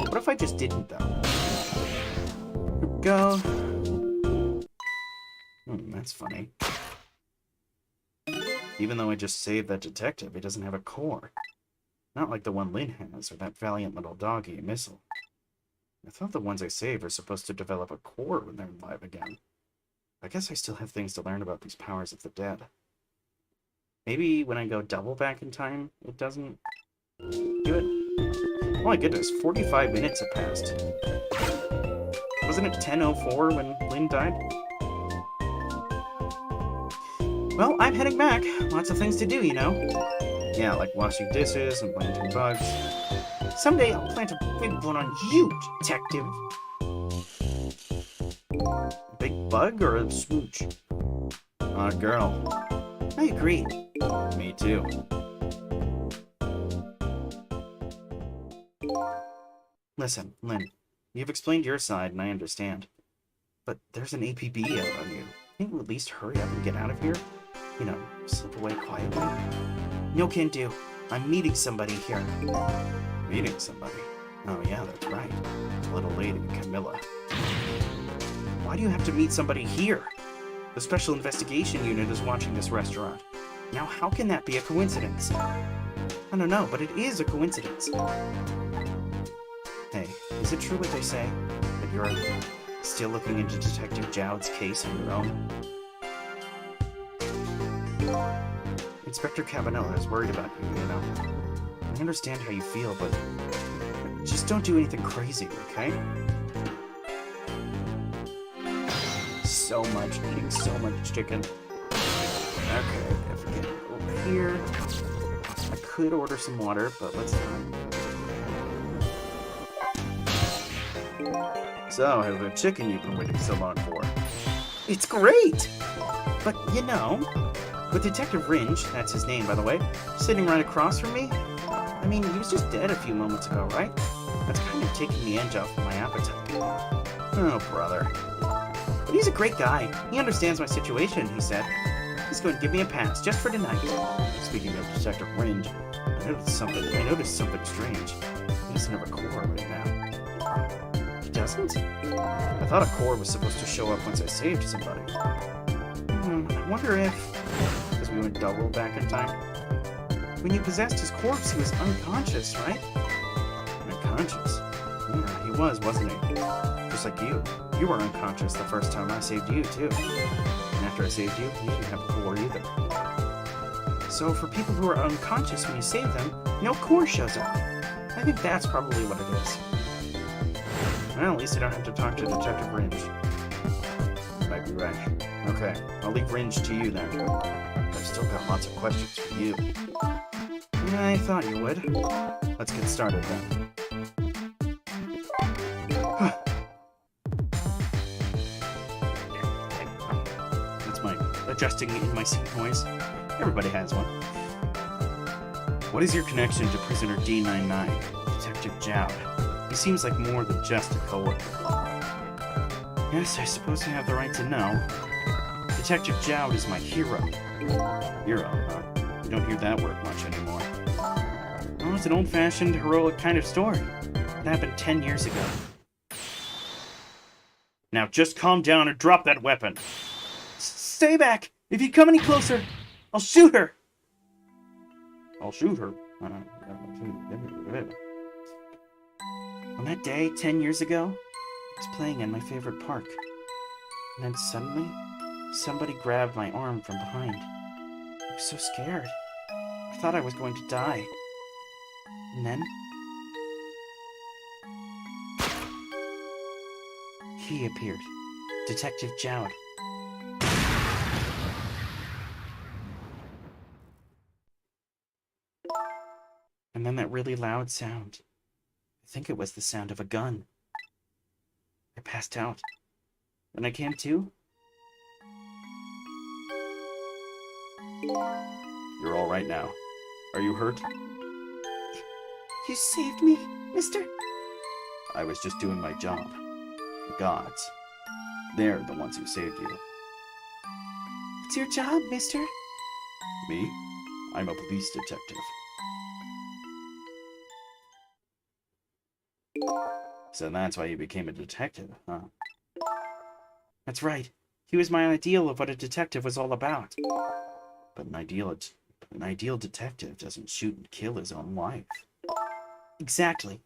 What if I just didn't, though? Here we go. That's funny. Even though I just saved that detective, he doesn't have a core. Not like the one Lynn has, or that valiant little doggy, Missile. I thought the ones I saved are supposed to develop a core when they're alive again. I guess I still have things to learn about these powers of the dead. Maybe when I go double back in time, it doesn't do it? Oh my goodness, 45 minutes have passed. Wasn't it 10:04 when Lynn died? Well, I'm heading back. Lots of things to do, you know. Yeah, like washing dishes and planting bugs. Someday I'll plant a big one on you, detective. A big bug or a smooch? A girl. I agree. Me too. Listen, Lynn, you've explained your side and I understand. But there's an APB out on you. Can't you at least hurry up and get out of here? You know, slip away quietly? No can do. I'm meeting somebody here. Meeting somebody? Oh yeah, that's right. The little lady, Camilla. Why do you have to meet somebody here? The Special Investigation Unit is watching this restaurant. Now how can that be a coincidence? I don't know, but it is a coincidence. Hey, is it true what they say? That you're still looking into Detective Jowd's case on your own? Inspector Cabanella is worried about you, you know. I understand how you feel, but just don't do anything crazy, okay? So much, eating so much chicken. Okay, if we get over here, I could order some water, but let's not. So, how's the chicken you've been waiting so long for? It's great! But, you know, with Detective Ringe, that's his name, by the way, sitting right across from me, I mean, he was just dead a few moments ago, right? That's kind of taking the edge off my appetite. Oh, brother. But he's a great guy. He understands my situation, he said. He's going to give me a pass, just for tonight. Speaking of Detective Ringe, I noticed something strange. He doesn't have a core right now. He doesn't? I thought a core was supposed to show up once I saved somebody. I wonder if... Because we went double back in time. When you possessed his corpse, he was unconscious, right? Unconscious? Yeah, he was, wasn't he? Just like you. You were unconscious the first time I saved you, too. And after I saved you, you didn't have a core either. So for people who are unconscious when you save them, no core shows up. I think that's probably what it is. Well, at least I don't have to talk to Detective Ringe. Might be right. Okay, I'll leave Ringe to you then. I've still got lots of questions for you. Yeah, I thought you would. Let's get started then. That's my adjusting in my seat noise. Everybody has one. What is your connection to prisoner D99, Detective Jowd? He seems like more than just a coworker. Yes, I suppose you have the right to know. Detective Jowd is my hero. Hero, huh? You don't hear that word much anymore. Well, it's an old-fashioned, heroic kind of story. It happened 10 years ago. Now just calm down and drop that weapon. Stay back! If you come any closer, I'll shoot her! I'll shoot her? On that day, 10 years ago, I was playing in my favorite park. And then suddenly, somebody grabbed my arm from behind. I was so scared. I thought I was going to die. And then... he appeared. Detective Jowd. And then that really loud sound. I think it was the sound of a gun. I passed out. When I came to... You're all right now. Are you hurt? You saved me, mister? I was just doing my job. The gods. They're the ones who saved you. It's your job, mister? Me? I'm a police detective. So that's why you became a detective, huh? That's right. He was my ideal of what a detective was all about. But an ideal detective doesn't shoot and kill his own wife. Exactly.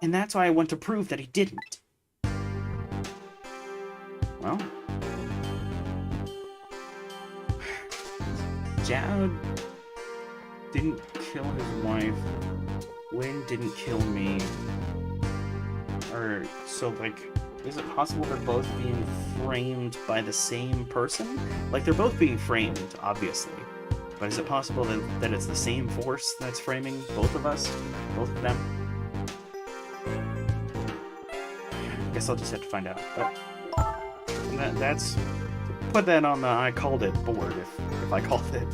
And that's why I want to prove that he didn't. Well... Jowd didn't kill his wife Wind didn't kill me. Or, so, like, is it possible they're both being framed by the same person? Like, they're both being framed, obviously. But is it possible that it's the same force that's framing both of us? Both of them? I guess I'll just have to find out. But that's... Put that on the I called it board, if I called it.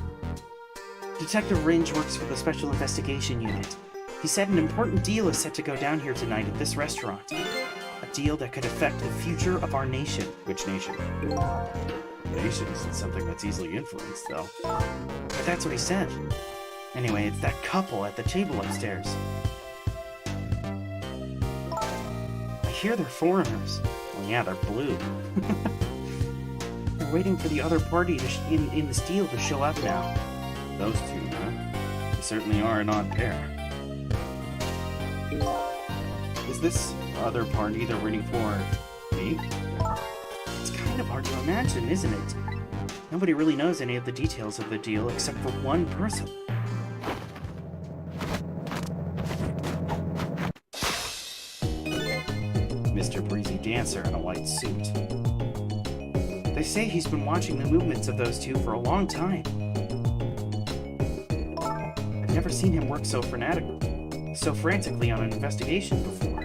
Detective Ringe works for the Special Investigation Unit. He said an important deal is set to go down here tonight at this restaurant. A deal that could affect the future of our nation. Which nation? Nation isn't something that's easily influenced, though. But that's what he said. Anyway, it's that couple at the table upstairs. I hear they're foreigners. Well, yeah, they're blue. They're waiting for the other party in this deal to show up now. Those two, huh? They certainly are an odd pair. Is this other party they're waiting for me? It's kind of hard to imagine, isn't it? Nobody really knows any of the details of the deal except for one person. Mr. Breezy Dancer in a white suit. They say he's been watching the movements of those two for a long time. I've never seen him work so frantically on an investigation before.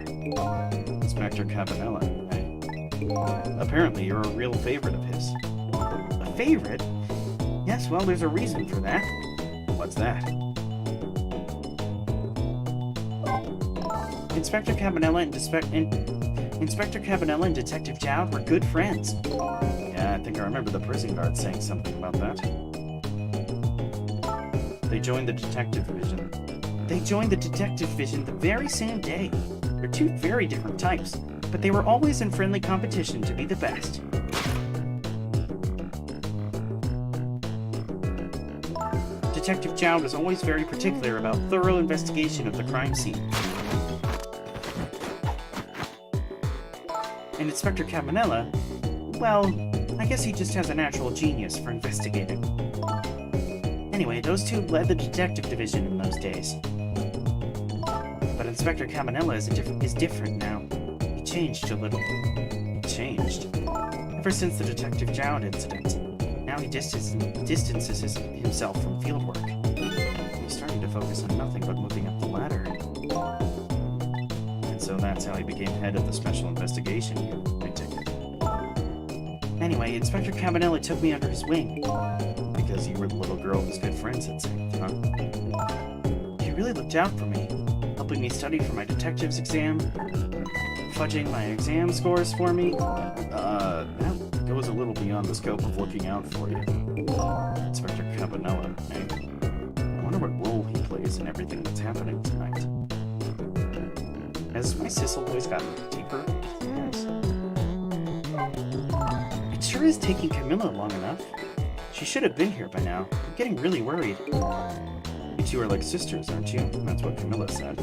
Inspector Cabanella, eh? Apparently you're a real favorite of his. A favorite? Yes, well, there's a reason for that. What's that? Inspector Cabanella and Detective Jowd were good friends. Yeah, I think I remember the prison guard saying something about that. They joined the detective division. They joined the detective division the very same day. They're two very different types, but they were always in friendly competition to be the best. Detective Jowd was always very particular about thorough investigation of the crime scene. And Inspector Cabanella, well, I guess he just has a natural genius for investigating. Anyway, those two led the detective division in those days. But Inspector Cabanella is different now. He changed a little. Changed. Ever since the Detective Jowd incident, now he distances himself from fieldwork. He's starting to focus on nothing but moving up the ladder. And so that's how he became head of the Special Investigation Unit, I take it. Anyway, Inspector Cabanella took me under his wing. Because you were the little girl his good friends had saved, huh? He really looked out for me, helping me study for my detective's exam, fudging my exam scores for me. That goes a little beyond the scope of looking out for you. Inspector Cabanella, eh? I wonder what role he plays in everything that's happening tonight. Has my Sissel voice gotten deeper? Yes. It sure is taking Camilla long enough. She should have been here by now. I'm getting really worried. You two are like sisters, aren't you? That's what Camilla said.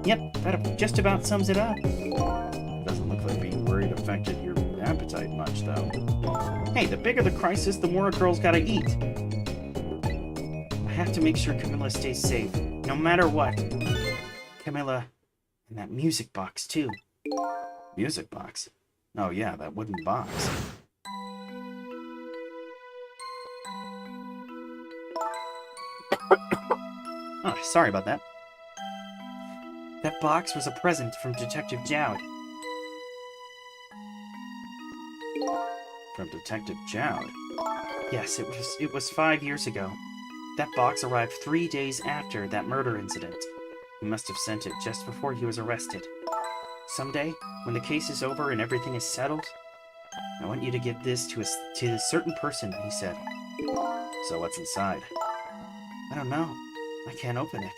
Yep, that just about sums it up. Doesn't look like being worried affected your appetite much, though. Hey, the bigger the crisis, the more a girl's gotta eat. I have to make sure Camilla stays safe, no matter what. Camilla, and that music box, too. Music box? Oh yeah, that wooden box. Oh, sorry about that. That box was a present from Detective Jowd. From Detective Jowd? Yes, it was 5 years ago. That box arrived 3 days after that murder incident. He must have sent it just before he was arrested. Someday, when the case is over and everything is settled, I want you to give this to a certain person, he said. So what's inside? I don't know. I can't open it.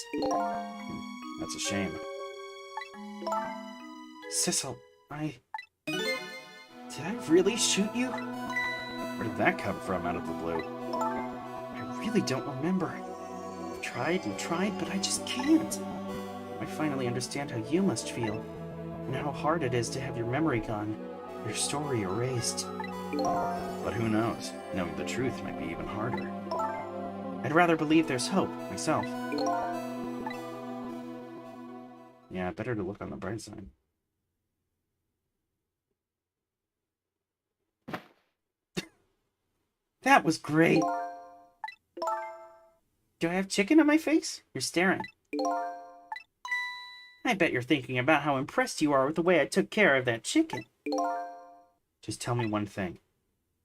That's a shame. Sissel, Did I really shoot you? Where did that come from out of the blue? I really don't remember. I've tried and tried, but I just can't. I finally understand how you must feel, and how hard it is to have your memory gone, your story erased. But who knows? Knowing the truth might be even harder. I'd rather believe there's hope, myself. Yeah, better to look on the bright side. That was great! Do I have chicken on my face? You're staring. I bet you're thinking about how impressed you are with the way I took care of that chicken. Just tell me one thing.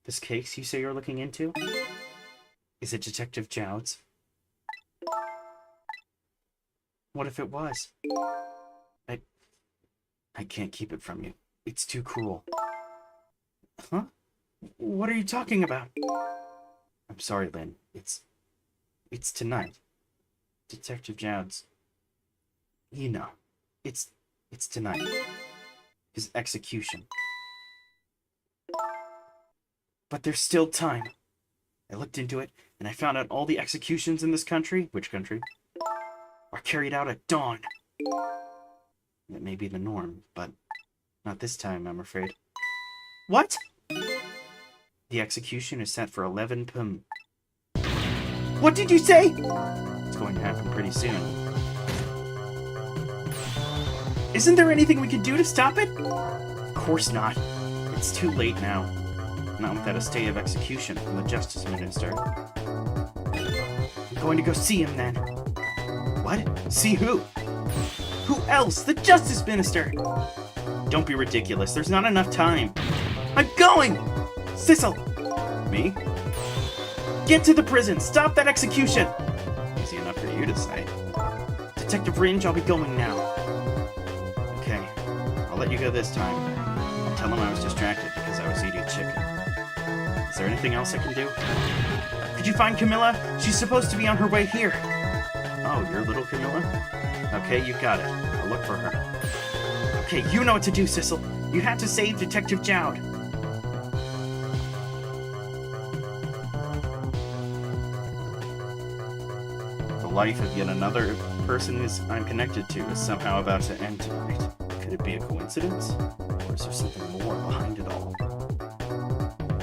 This case you say you're looking into? Is it Detective Jowd's? What if it was? I can't keep it from you. It's too cruel. Huh? What are you talking about? I'm sorry, Lynn. It's tonight. Detective Jowd's. You know. It's tonight. His execution. But there's still time. I looked into it, and I found out all the executions in this country, which country, are carried out at dawn. It may be the norm, but not this time, I'm afraid. What? The execution is set for 11 p.m. What did you say? It's going to happen pretty soon. Isn't there anything we can do to stop it? Of course not. It's too late now. Not without a stay of execution from the Justice Minister. I'm going to go see him then. What? See who? Who else? The Justice Minister! Don't be ridiculous. There's not enough time. I'm going! Sissel! Me? Get to the prison! Stop that execution! Easy enough for you to say. Detective Ringe, I'll be going now. Okay. I'll let you go this time. I'll tell him I was distracted because I was eating chicken. Is there anything else I can do? Could you find Camilla? She's supposed to be on her way here. Oh, you're little Camilla? Okay, you got it. I'll look for her. Okay, you know what to do, Sissel. You have to save Detective Jowd. The life of yet another person I'm connected to is somehow about to end tonight. Could it be a coincidence? Or is there something more behind it all?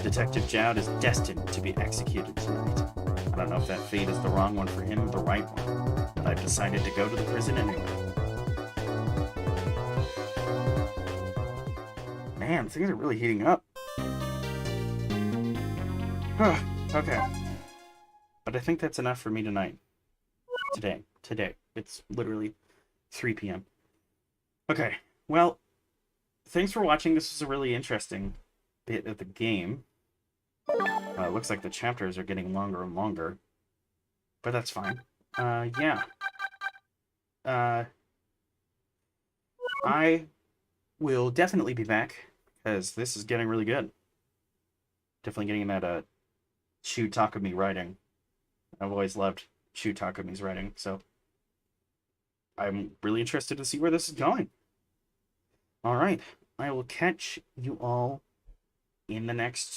Detective Jowd is destined to be executed tonight. I don't know if that fate is the wrong one for him or the right one, but I've decided to go to the prison anyway. Man, things are really heating up. Okay. But I think that's enough for me tonight. Today. It's literally 3 p.m. Okay, well, thanks for watching. This was a really interesting bit of the game. It looks like the chapters are getting longer and longer. But that's fine. Yeah. I will definitely be back, because this is getting really good. Definitely getting that, Shu Takumi writing. I've always loved Shu Takumi's writing, so I'm really interested to see where this is going. Alright, I will catch you all in the next